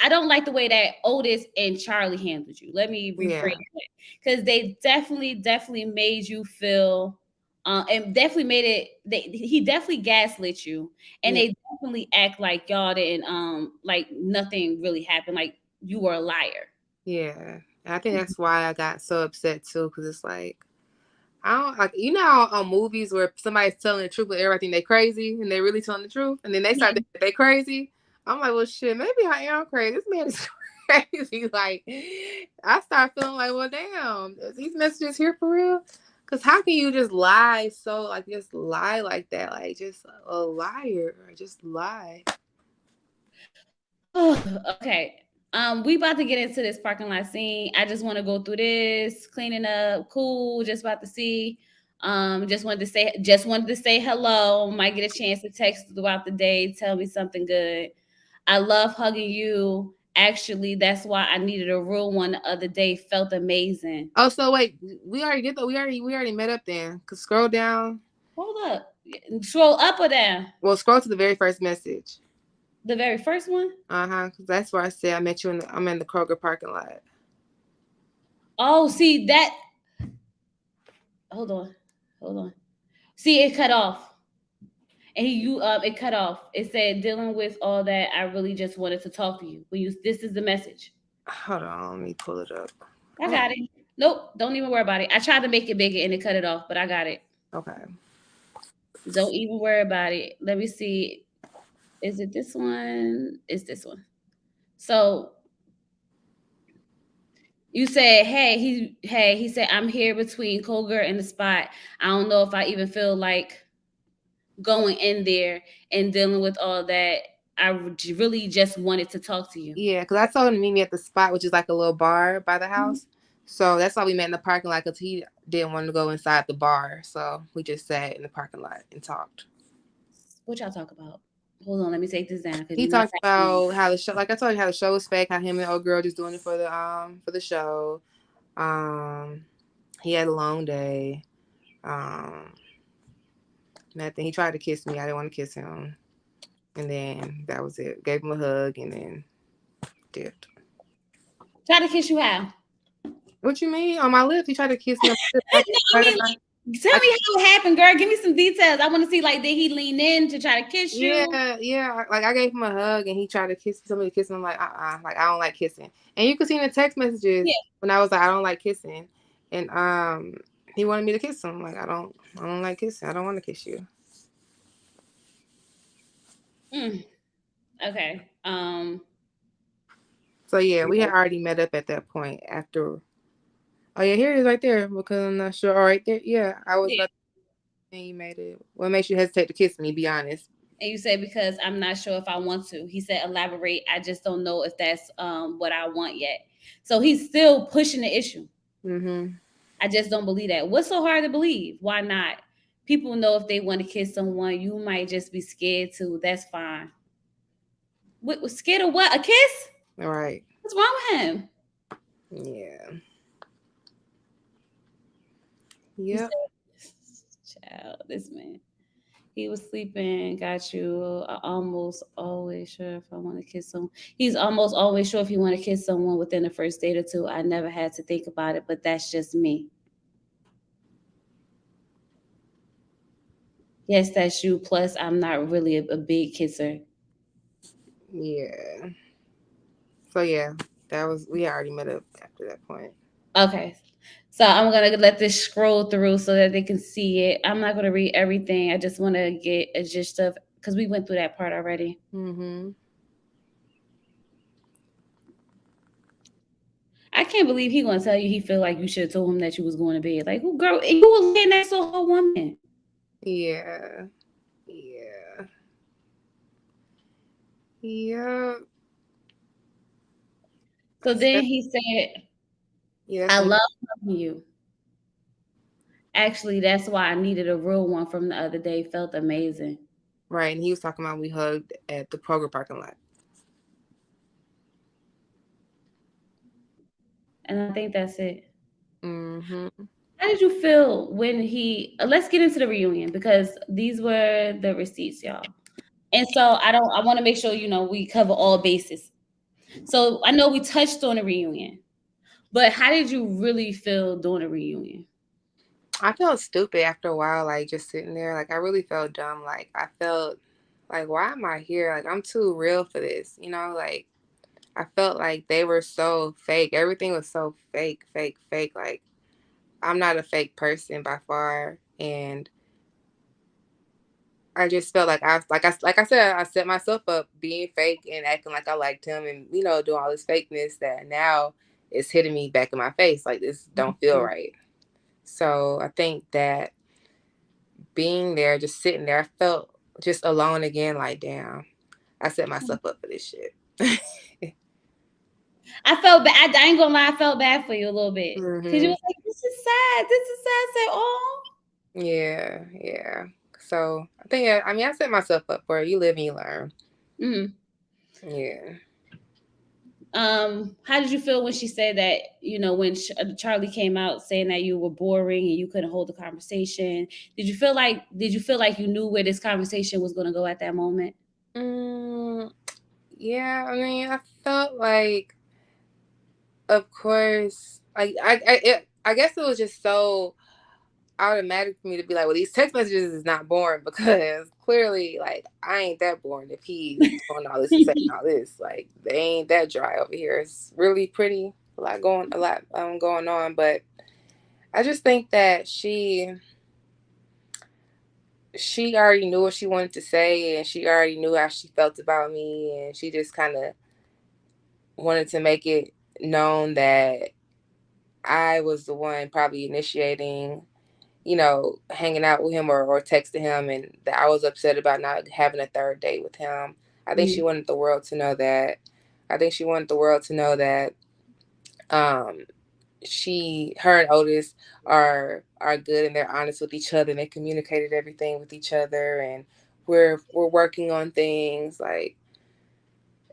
I don't like the way that Otis and Charlie handled you. Let me rephrase Yeah. that. Because they definitely made you feel and definitely made it he definitely gaslit you and Yeah. they definitely act like y'all didn't like nothing really happened, like you were a liar. Yeah. And I think that's why I got so upset too, because it's like I don't like how on movies where somebody's telling the truth but everybody think they crazy and they really telling the truth and then they start thinking they crazy. I'm like, well, shit, maybe I am crazy. This man is crazy. Like, I start feeling like, well, damn, is these messages here for real? Because how can you just lie just lie like that? Like, just a liar or just lie. Okay. We about to get into this parking lot scene. I just want to go through this, cleaning up, cool, just about to see. Just wanted to say hello. Might get a chance to text throughout the day, tell me something good. I love hugging you Actually, that's why I needed a real one the other day. Felt amazing. Oh, so wait, we already did that. We already met up then. Cause scroll down. Hold up. Scroll up or down? Well, scroll to the very first message. The very first one? Cause that's where I said I met you in the. I'm in the Kroger parking lot. Oh, see that. Hold on. Hold on. See, it cut off. And it cut off. It said dealing with all that. I really just wanted to talk to you. When you this is the message. Hold on, let me pull it up. I got it. Nope, don't even worry about it. I tried to make it bigger and it cut it off, but I got it. Okay. Don't even worry about it. Let me see. Is it this one? It's this one. So you said, he said, I'm here between Colger and the spot. I don't know if I even feel like going in there and dealing with all that. I really just wanted to talk to you. Yeah, cause I told him to meet me at the spot, which is like a little bar by the house. So that's why we met in the parking lot, cause he didn't want to go inside the bar. So we just sat in the parking lot and talked. What y'all talk about? Hold on, let me take this down because He you're not talked typing. about how the show, like I told you, how the show was fake, how him and the old girl just doing it for the show. Um, he had a long day. Nothing. He tried to kiss me. I didn't want to kiss him, and then that was it. Gave him a hug, and then dipped. Try to kiss you how? What you mean? On my lips? He tried to kiss me on my lips. No, I mean, like, tell I, me how it happened, girl. Give me some details. I want to see, like, did he lean in to try to kiss you? yeah. Like I gave him a hug, and he tried to kiss somebody. Kiss him. I'm like, like I don't like kissing. And you could see in the text messages Yeah. when I was like, I don't like kissing, and he wanted me to kiss him. Like I don't like kissing. I don't want to kiss you. Mm, okay. So yeah, we had already met up at that point after. Oh yeah, here it is right there because I'm not sure. All right there, yeah, I was Yeah. about to say you made it. What makes you hesitate to kiss me? Be honest. And you said because I'm not sure if I want to. He said elaborate. I just don't know if that's what I want yet. So he's still pushing the issue. Mhm. I just don't believe that. What's so hard to believe? Why not? People know if they want to kiss someone, you might just be scared too. That's fine. Scared of what? A kiss? All right. What's wrong with him? Yeah. He Yep. said, child, this man. He was sleeping, got you. I almost always sure if I want to kiss someone. He's almost always sure if he want to kiss someone within the first date or two. I never had to think about it, but that's just me. Yes, that's you. Plus, I'm not really a big kisser. Yeah. So yeah, that was we already met up after that point. Okay. So I'm gonna let this scroll through so that they can see it. I'm not gonna read everything. I just want to get a gist of because we went through that part already. Mhm. I can't believe he gonna tell you he feel like you should have told him that you was going to bed. Like, who girl? You were laying next to a whole woman. Yeah. Yeah. Yeah. So then he said, Yeah. "I That's love loving you." Actually, that's why I needed a real one from the other day. Felt amazing, right. And he was talking about we hugged at the Kroger parking lot. and I think that's it. Mhm. How did you feel when he? Let's get into the reunion because these were the receipts, y'all. And so I don't. I want to make sure we cover all bases. So I know we touched on the reunion, but how did you really feel during the reunion? I felt stupid after a while, like just sitting there. Like I really felt dumb. Like I felt like, why am I here? Like I'm too real for this. Like I felt like they were so fake. Everything was so fake, fake, fake. Like I'm not a fake person by far, and I just felt like like I said, I set myself up being fake and acting like I liked him, and doing all this fakeness that now is hitting me back in my face. Like this don't feel right. So I think that being there, just sitting there, I felt just alone again. Like damn, I set myself up for this shit. I felt bad. I ain't gonna lie. I felt bad for you a little bit because you hmm was like, "This is sad. This is sad." I said, "Oh." Yeah, yeah. So I think I mean I set myself up for it. You live and you learn. Mhm. Yeah. How did you feel when she said that? When Charlie came out saying that you were boring and you couldn't hold the conversation. Did you feel like you knew where this conversation was going to go at that moment? Mm, yeah, I mean, I felt like, of course, I guess it was just so automatic for me to be like, well, these text messages is not boring because clearly, like, I ain't that boring if he's doing all this and saying all this. Like, they ain't that dry over here. It's really pretty, a lot going on. But I just think that she already knew what she wanted to say, and she already knew how she felt about me, and she just kind of wanted to make it known that I was the one probably initiating, hanging out with him or texting him, and that I was upset about not having a third date with him. I think she Mhm. wanted the world to know that. I think she wanted the world to know that um her and Otis are good and they're honest with each other and they communicated everything with each other, and we're working on things. Like,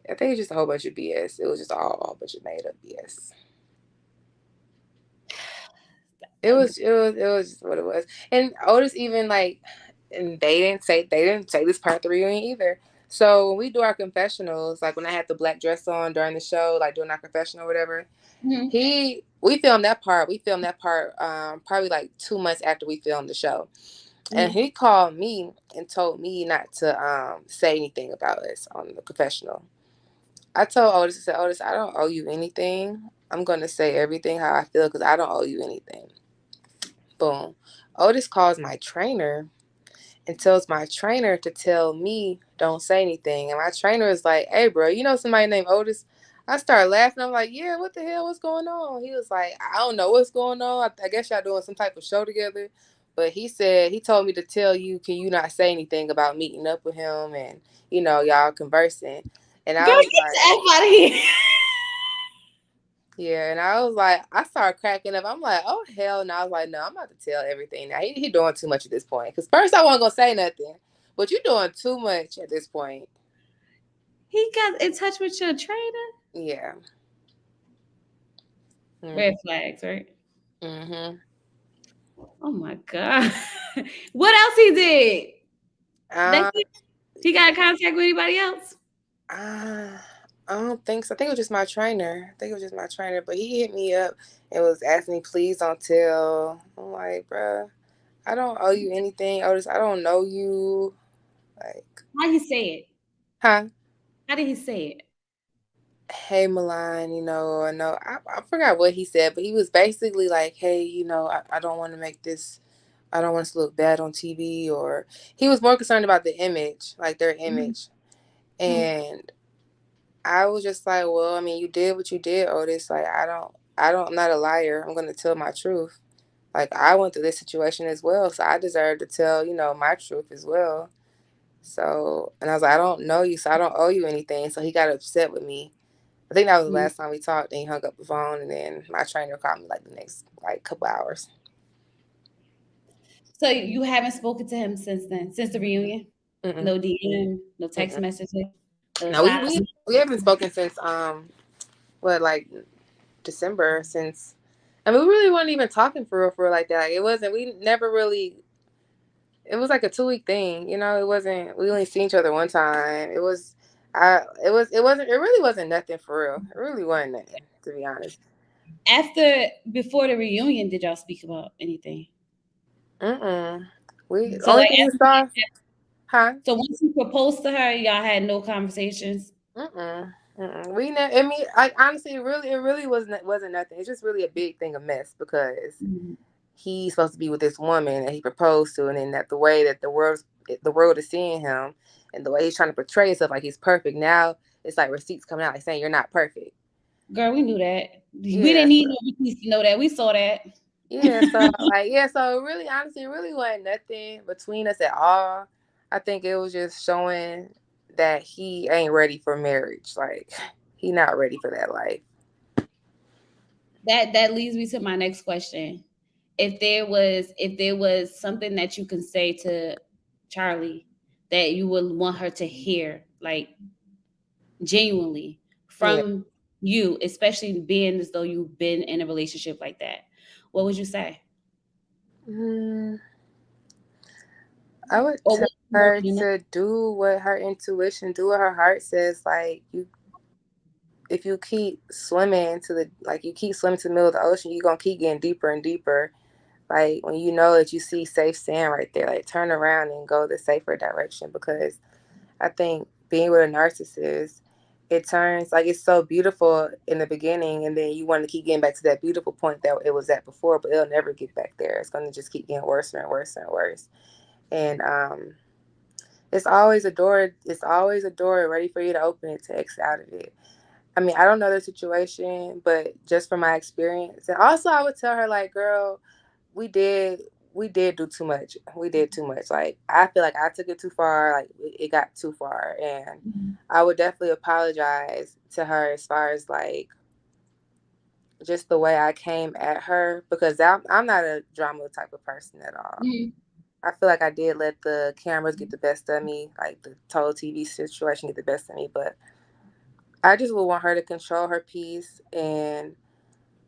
I think it's just a whole bunch of BS. It was just all a whole bunch of made up BS. It was just what it was. And Otis even like, and they didn't say this part of the reunion either. So when we do our confessionals, like when I had the black dress on during the show, like doing our confessional or whatever, Mhm. we filmed that part. We filmed that part probably like 2 months after we filmed the show. And Mhm. he called me and told me not to say anything about us on the confessional. I told Otis, I said, Otis, I don't owe you anything. I'm gonna say everything how I feel because I don't owe you anything. Boom. Otis calls my trainer and tells my trainer to tell me don't say anything. And my trainer is like, hey, bro, you know somebody named Otis? I started laughing. I'm like, yeah, what the hell? What's going on? He was like, I don't know what's going on. I guess y'all doing some type of show together. But he told me to tell you, can you not say anything about meeting up with him and, y'all conversing. And Girl, I was get like, the F out of here. yeah, and I was like, I started cracking up. I'm like, oh hell no! I was like, no, I'm about to tell everything now. He doing too much at this point. Cause first I wasn't gonna say nothing, but you doing too much at this point. He got in touch with your trainer. Yeah. Mm-hmm. Red flags, right? Mm-hmm. Oh my god. What else he did? That's Uh, it? He got in contact with anybody else? uh, I don't think so. I think it was just my trainer. I think it was just my trainer. But he hit me up and was asking me, please don't tell. I'm like, bruh, I don't owe you anything, Otis. I don't know you. Like, How he say it? huh? How did he say it? Hey Milan, I know I forgot what he said, but he was basically like, hey, I don't want to make this, I don't want us to look bad on TV, or he was more concerned about the image, like their Mhm. image. Mhm. And I was just like, well, I mean, you did what you did, Otis. Like, I'm not a liar. I'm gonna tell my truth. Like, I went through this situation as well, so I deserve to tell, my truth as well. So, and I was like, I don't know you, so I don't owe you anything. So he got upset with me. I think that was the Mhm. last time we talked. Then he hung up the phone, and then my trainer called me like the next like couple hours. So you haven't spoken to him since then, since the reunion? Mm-mm, No DM, no text mm-mm. messages, no No, silence. we haven't spoken since what, like December. Since, I mean, we really weren't even talking for real like that. Like, it wasn't. We never really. It was like a 2 week thing. It wasn't. We only seen each other one time. It was. It was. It wasn't. It really wasn't nothing for real. It really wasn't nothing, to be honest. Before the reunion, did y'all speak about anything? Mm-mm. We So only like, thing we saw, huh? so once you proposed to her, y'all had no conversations. Mm-mm. Mm-mm. We never. I mean, like honestly, it really wasn't nothing. It's just really a big thing of mess because Mhm. he's supposed to be with this woman that he proposed to, and then that the way that the world is seeing him, and the way he's trying to portray himself like he's perfect. Now it's like receipts coming out like saying you're not perfect. Girl, we knew that. We Yeah. didn't need So, no receipts to know that. We saw that. yeah. So like yeah. So really, honestly, it really wasn't nothing between us at all. I think it was just showing that he ain't ready for marriage. Like he not ready for that life. That leads me to my next question. If there was something that you can say to Charlie that you would want her to hear, like genuinely Yeah. from You, especially being as though you've been in a relationship like that? What would you say? Mm, I would Or tell what you want her to know? to do what her intuition, do what her heart says. Like you, if you keep swimming to the, like you keep swimming to the middle of the ocean, you're gonna keep getting deeper and deeper. Like when you know that you see safe sand right there, like turn around and go the safer direction. Because I think being with a narcissist, it turns like it's so beautiful in the beginning, and then you want to keep getting back to that beautiful point that it was at before, but it'll never get back there. It's gonna just keep getting worse and worse and worse. And it's always a door. It's always a door ready for you to open it to exit out of it. I mean, I don't know the situation, but just from my experience, and also I would tell her like, girl, we did we did do too much. We did too much. Like I feel like I took it too far. Like it got too far, and Mhm. I would definitely apologize to her as far as like just the way I came at her, because I'm not a drama type of person at all. Mhm. I feel like I did let the cameras get the best of me, like the total TV situation get the best of me, but I just would want her to control her peace and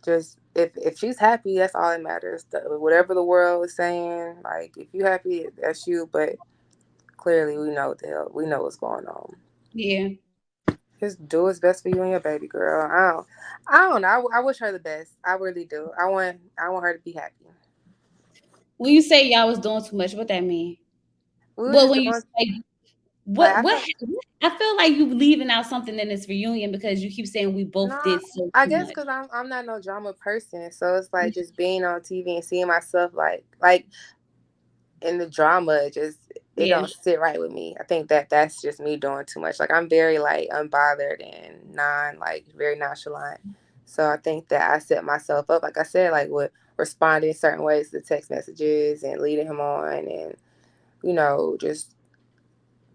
just if she's happy, that's all that matters. Whatever the world is saying, like if you happy, that's you. But clearly, we know what the hell, we know what's going on. Yeah. Just do what's best for you and your baby girl. I don't know. I wish her the best. I really do. I want her to be happy. When you say y'all was doing too much, what that mean? We were Well, just when you doing say like what I feel like you leaving out something in this reunion because you keep saying we both no. did so I too guess much. because I'm not no drama person, so it's like just being on TV and seeing myself like in the drama, it Yeah. don't sit right with me. I think that that's just me doing too much. Like I'm very like unbothered and like very nonchalant. So I think that I set myself up, like I said, like with responding certain ways to text messages and leading him on, and just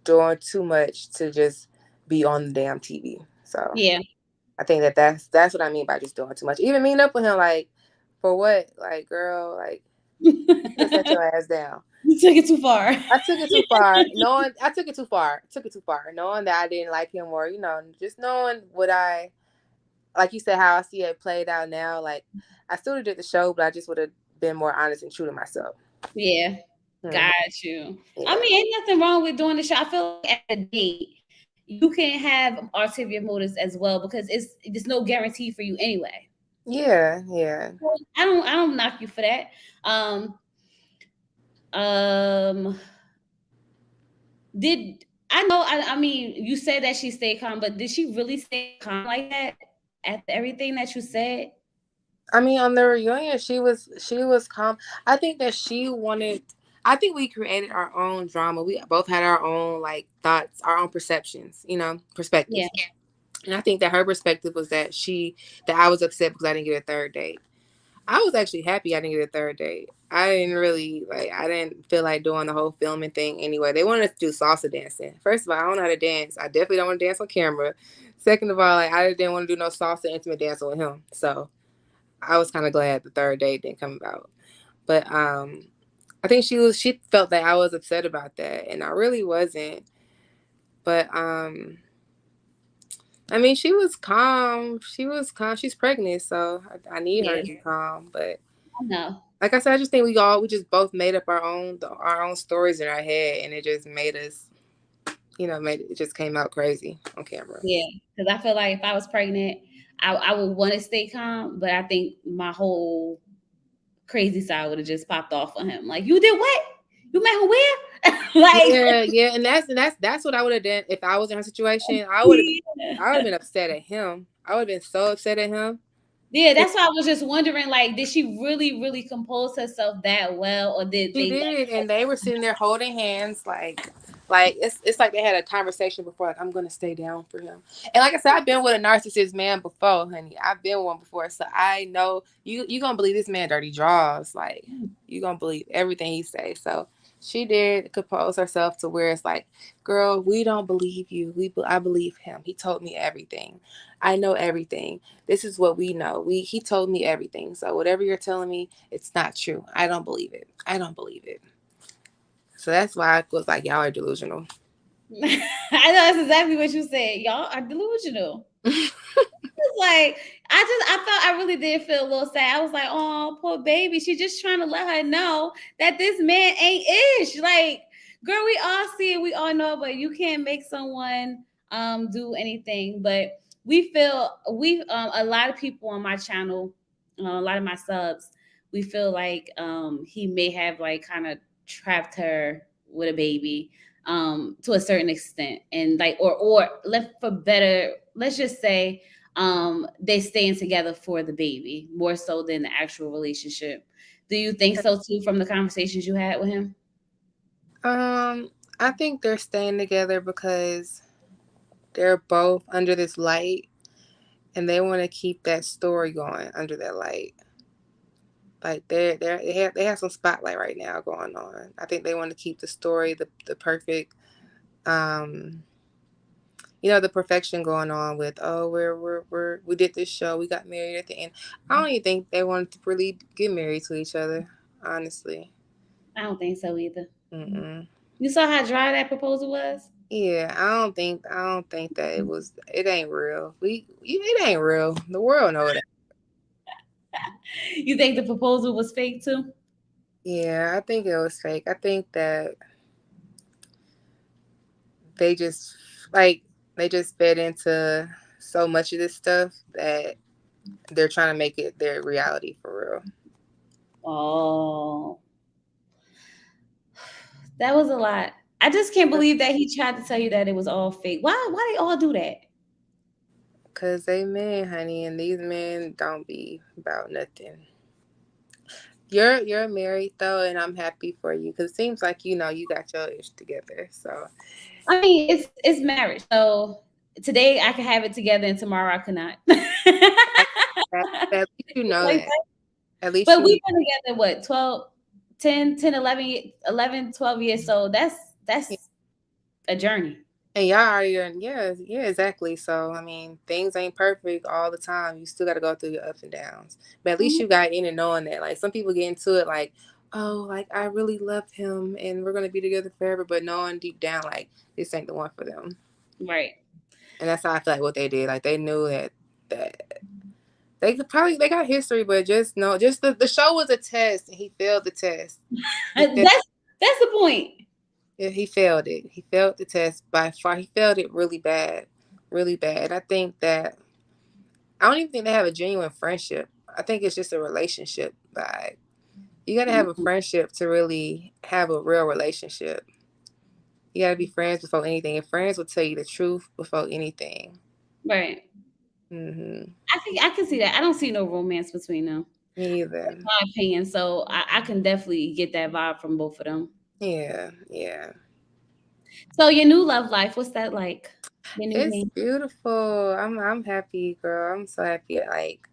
doing too much to just be on the damn TV. So Yeah. I think that that's what I mean by just doing too much. Even meeting up with him, like for what? Like girl, like just set your ass down. You took it too far. I took it too far. Knowing I took it too far. Took it too far. Knowing that I didn't like him, or just knowing what I, like you said, how I see it played out now. Like I still did the show, but I just would have been more honest and true to myself. Yeah. Hmm. Got you. I Yeah. mean, ain't nothing wrong with doing the show. I feel like at a date, you can have ulterior motives as well because there's no guarantee for you anyway. Yeah. Yeah. So I don't knock you for that. Um um did I know I mean you said that she stayed calm, but did she really stay calm like that after everything that you said? I mean, on the reunion, she was calm. I think that she wanted. I think we created our own drama. We both had our own like thoughts, our own perceptions. Yeah. Perspectives. And I think that her perspective was that I was upset because I didn't get a third date. I was actually happy I didn't get a third date. I didn't feel like doing the whole filming thing anyway. They wanted us to do salsa dancing. First of all, I don't know how to dance. I definitely don't want to dance on camera. Second of all, like I didn't want to do no salsa intimate dancing with him. So I was kind of glad the third date didn't come about. But I think she felt that I was upset about that, and I really wasn't. But I mean, she was calm. She was calm. She's pregnant, so I need her Yeah. to be calm. But I know. like I said, I just think we just both made up our own stories in our head, and it just made us, made it just came out crazy on camera. Yeah. Because I feel like if I was pregnant, I would want to stay calm, but I think my whole crazy side would have just popped off on him. Like, you did what? You met her where? Like, Yeah, yeah, and that's what I would have done if I was in her situation. I would have been upset at him. I would have been so upset at him. yeah, If that's why I was just wondering, like, did she really, really compose herself that well, or did she they did, and they were sitting there holding hands, like it's like they had a conversation before, like I'm gonna stay down for him. And like I said, I've been with a narcissist man before, honey. I've been with one before, so I know you gonna believe this man dirty draws. Like like? you gonna believe everything he say. So she did compose herself to where it's like, girl, we don't believe you. I believe him. He told me everything. I know everything. This is what we know. He told me everything. So whatever you're telling me, it's not true. I don't believe it. I don't believe it. So that's why I was like, y'all are delusional. I know that's exactly what you said. Y'all are delusional. was like, I really did feel a little sad. I was like, oh, poor baby. She just trying to let her know that this man ain't ish. Like, girl, we all see it, we all know, but you can't make someone do anything. But we a lot of people on my channel, a lot of my subs, we feel like he may have like kind of trapped her with a baby to a certain extent, and like or left for better, let's just say they staying together for the baby more so than the actual relationship. Do you think so too from the conversations you had with him? I think they're staying together because they're both under this light and they want to keep that story going under that light. Like they have some spotlight right now going on. I think they want to keep the story, the perfect, um, the perfection going on with, oh, we did this show, we got married at the end. I don't even think they wanted to really get married to each other, honestly. I don't think so either. Mm-mm. You saw how dry that proposal was. Yeah, I don't think that it ain't real. It ain't real. The world know it. You think the proposal was fake too? Yeah, I think it was fake. I think that they just like they just fed into so much of this stuff that they're trying to make it their reality for real. Oh, that was a lot. I just can't believe that he tried to tell you that it was all fake. Why they all do that? Cause they men, honey, and these men don't be about nothing. You're married though, and I'm happy for you. Cause it seems like you got your ish together. So I mean, it's marriage. So today I can have it together and tomorrow I could not. at, at least you know Like that. that. At least But you know. we've been together what, 12, 10, 10, 11, 11, 12 years. So that's a journey. And y'all already done, yeah, yeah, exactly. So I mean, things ain't perfect all the time. You still got to go through your ups and downs. But at least Mhm. you got in and knowing that. Like some people get into it, like, oh, like I really love him, and we're gonna be together forever. But knowing deep down, like this ain't the one for them. Right. And that's how I feel like what they did. Like they knew that they could probably they got history, but just no, just the show was a test, and he failed the test. He failed. That's the point. Yeah, he failed it. He failed the test by far. He failed it really bad, really bad. I think that I don't even think they have a genuine friendship. I think it's just a relationship vibe. You got to have a Mhm. friendship to really have a real relationship. You got to be friends before anything, and friends will tell you the truth before anything. Right. Hmm. I can see that. I don't see no romance between them. Me That's either. my opinion. So I can definitely get that vibe from both of them. Yeah, yeah. So your new love life, what's that like? Your new It's man. beautiful. I'm happy, girl. I'm so happy. Like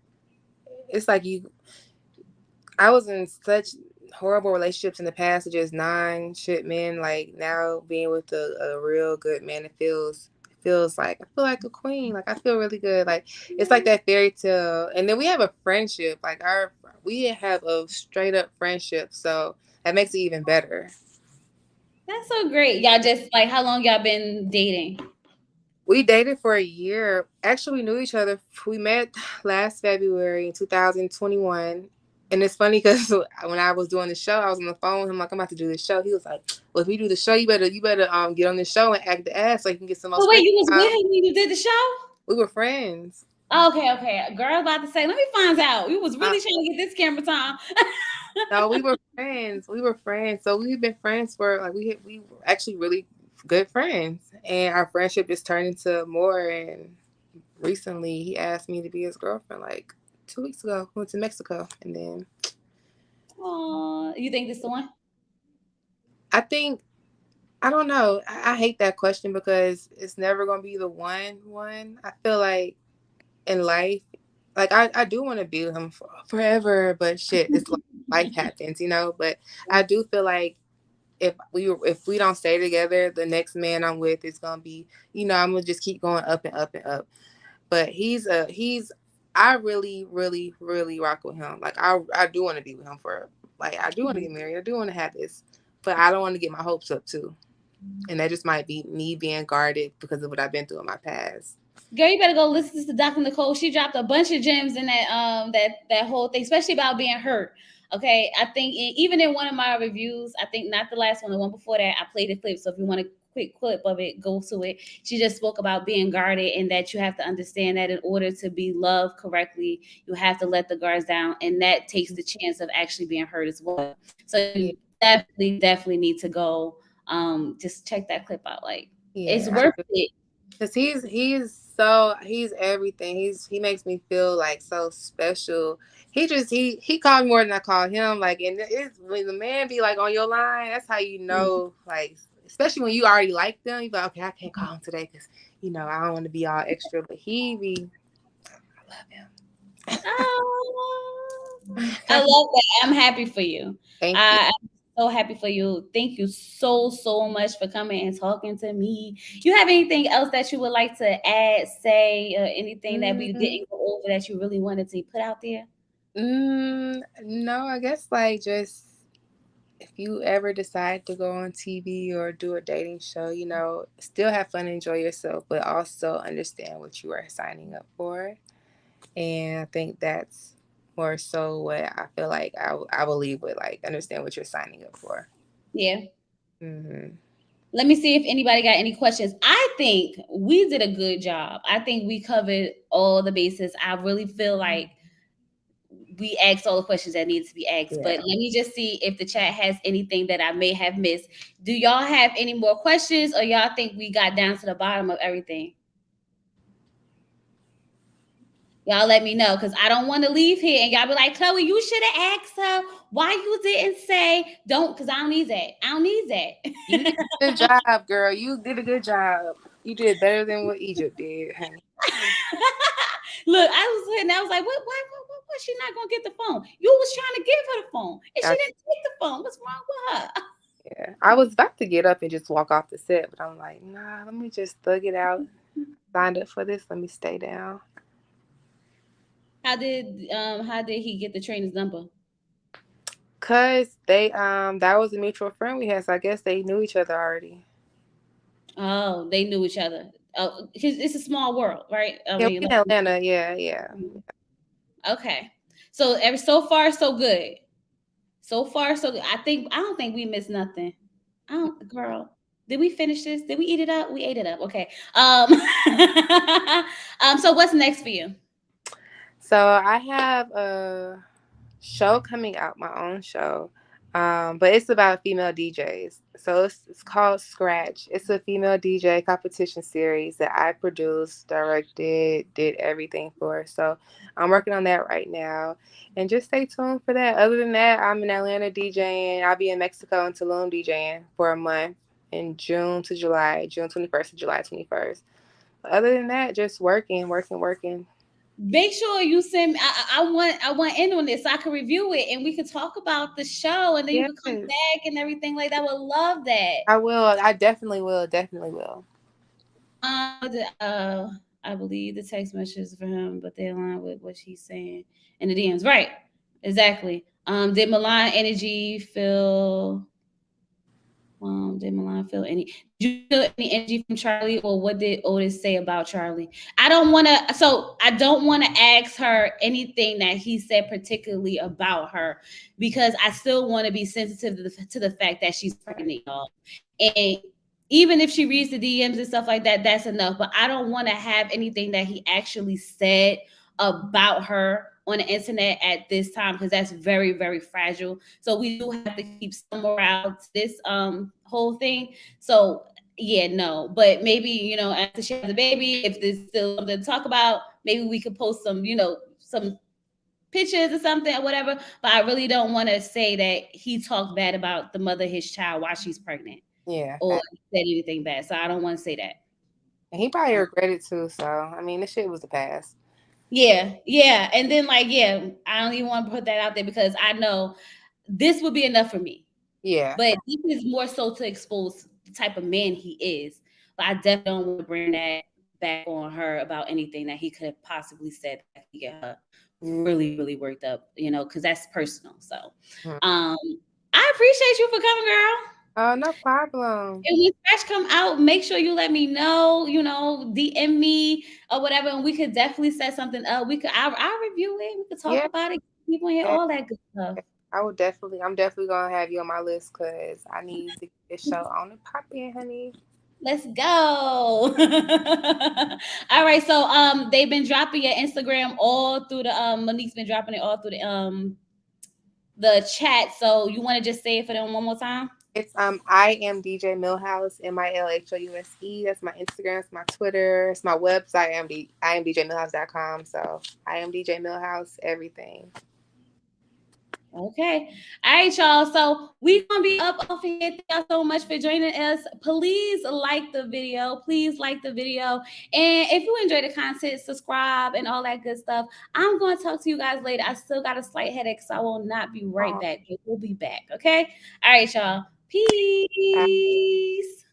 it's like you I was in such horrible relationships in the past with just nine shit men. Like now being with a real good man, it feels like I feel like a queen. Like I feel really good. Like it's like that fairy tale. And then we have a friendship. Like we have a straight up friendship. So that makes it even better. That's so great. Y'all just like, how long y'all been dating? We dated for a year. Actually, we knew each other. We met last February in 2021. And it's funny because when I was doing the show, I was on the phone with him like, I'm about to do this show. He was like, well, if we do the show, you better get on this show and act the ass so you can get some more Oh wait, screen you was with time. him when you did the show? We were friends. Okay, okay. Girl, about to say, let me find out. You was Uh, really trying to get this camera time. no, we were friends. We were friends. So we've been friends for like we were actually really good friends, and our friendship just turned into more. And recently, he asked me to be his girlfriend. Like 2 weeks ago, we went to Mexico, and then Oh, you think this the one? I think I don't know. I hate that question because it's never gonna be the one. I feel like in life, like I do want to be with him forever, but shit, it's like life happens. But I do feel like if we don't stay together, the next man I'm with is gonna be, I'm gonna just keep going up and up and up. But he's I really, really, really rock with him. Like I do want to be with him for like I do want to get married. I do want to have this, but I don't want to get my hopes up too. And that just might be me being guarded because of what I've been through in my past. Girl, you better go listen to Dr. Nicole. She dropped a bunch of gems in that whole thing, especially about being hurt. Okay, I think even in one of my reviews, I think not the last one, the one before that, I played a clip. So if you want a quick clip of it, go to it. She just spoke about being guarded and that you have to understand that in order to be loved correctly, you have to let the guards down, and that takes the chance of actually being hurt as well. So Yeah, you definitely need to go. Just check that clip out. Like it's yeah. worth it. Cause he's everything. He makes me feel like so special. He called me more than I called him. Like, and it's when the man be like on your line, that's how you Mhm. know. Like, especially when you already like them, you be like, okay, I can't call him today because I don't want to be all extra. But he be, I Oh, love I him. love that. I'm happy for you. Thank you. I'm so happy for you. Thank you so much for coming and talking to me. You have anything else that you would like to add, say, or anything that we Mm, didn't go over that you really wanted to put out there? no, I guess like just if you ever decide to go on TV or do a dating show, still have fun and enjoy yourself, but also understand what you are signing up for. And I think that's more so what I feel like I will leave with, like, understand what you're signing up for. Yeah. Hmm. Let me see if anybody got any questions. I think we did a good job. I think we covered all the bases. I really feel like we asked all the questions that need to be asked. But Yeah. let me just see if the chat has anything that I may have missed. Do y'all have any more questions, or y'all think we got down to the bottom of everything? Y'all let me know, because I don't want to leave here and y'all be like, Chloe, you should have asked her why you didn't say don't, because I don't need that. I don't need You did that. a good job, girl. You did a good job. You did better than what Egypt did, honey. Look, I was sitting, I was like, why she not gonna get the phone? You was trying to give her the phone, and she I, didn't take the phone. What's wrong with her? yeah. I was about to get up and just walk off the set, but I'm like, nah, let me just thug it out. Signed up for this. Let me stay down. How did he get the trainer's number? Cause they that was a mutual friend we had, so I guess they knew each other already. Oh, they knew each other. Oh, it's a small world, right? I Yeah, mean, we in like, Atlanta. Yeah, yeah. okay. So so far so good. So far so good. I don't think we missed nothing. I don't, girl. Did we finish this? Did we eat it up? We ate it up. Okay. So what's next for you? So I have a show coming out, my own show, but it's about female DJs. So it's called Scratch. It's a female DJ competition series that I produced, directed, did everything for. So I'm working on that right now, and just stay tuned for that. Other than that, I'm in Atlanta DJing. I'll be in Mexico and Tulum DJing for a month in June to July, June 21st to July 21st. Other than that, just working, working, working. Make sure you send me. I want in on this so I can review it and we can talk about the show and then you can come Yes. back and everything like that. I would love that. I will. I definitely will. Definitely will. I believe the text messages for him, but they align with what she's saying in the DMs. Right. Exactly. Did Milan energy feel did Milan feel any? Did you feel any energy from Charlie, or what did Otis say about Charlie? I don't want to. So I don't want to ask her anything that he said particularly about her, because I still want to be sensitive to the fact that she's pregnant, y'all. And even if she reads the DMs and stuff like that, that's enough. But I don't want to have anything that he actually said about her on the internet at this time, because that's very fragile. So we do have to keep some morale to this whole thing. So yeah, no, but maybe after she has a baby, if there's still something to talk about, maybe we could post some some pictures or something or whatever. But I really don't want to say that he talked bad about the mother of his child while she's pregnant, Yeah. or Fact. said anything bad. So I don't want to say that. And he probably Um, regretted too. So I mean, this shit was the past. yeah, and then like I don't even want to put that out there because I know this would be enough for me. Yeah. But this is more so to expose the type of man he is. But I definitely don't want to bring that back on her about anything that he could have possibly said that could get her really worked up, because that's personal. So Mhm. um I appreciate you for coming, girl. Oh, no problem. And when Scratch come out, make sure you let me know, DM me or whatever, and we could definitely set something up. I'll review it. We could talk Yeah, about it, people hear yeah, all that good stuff. yeah. I'm definitely gonna have you on my list because I need to get this show on the popping, honey. Let's go. All right, so they've been dropping your Instagram all through the Monique's been dropping it all through the chat. So you want to just say it for them one more time? It's I am DJ Millhouse, MILHOUSE. That's my Instagram, it's my Twitter, it's my website, I am DJMillhouse.com. So I am DJ Millhouse, everything. Okay. All right, y'all. So we gonna be up off here. Thank y'all so much for joining us. Please like the video. Please like the video. And if you enjoy the content, subscribe and all that good stuff. I'm gonna talk to you guys later. I still got a slight headache, so I will not be right back. But we'll be back. Okay. All right, y'all. Peace.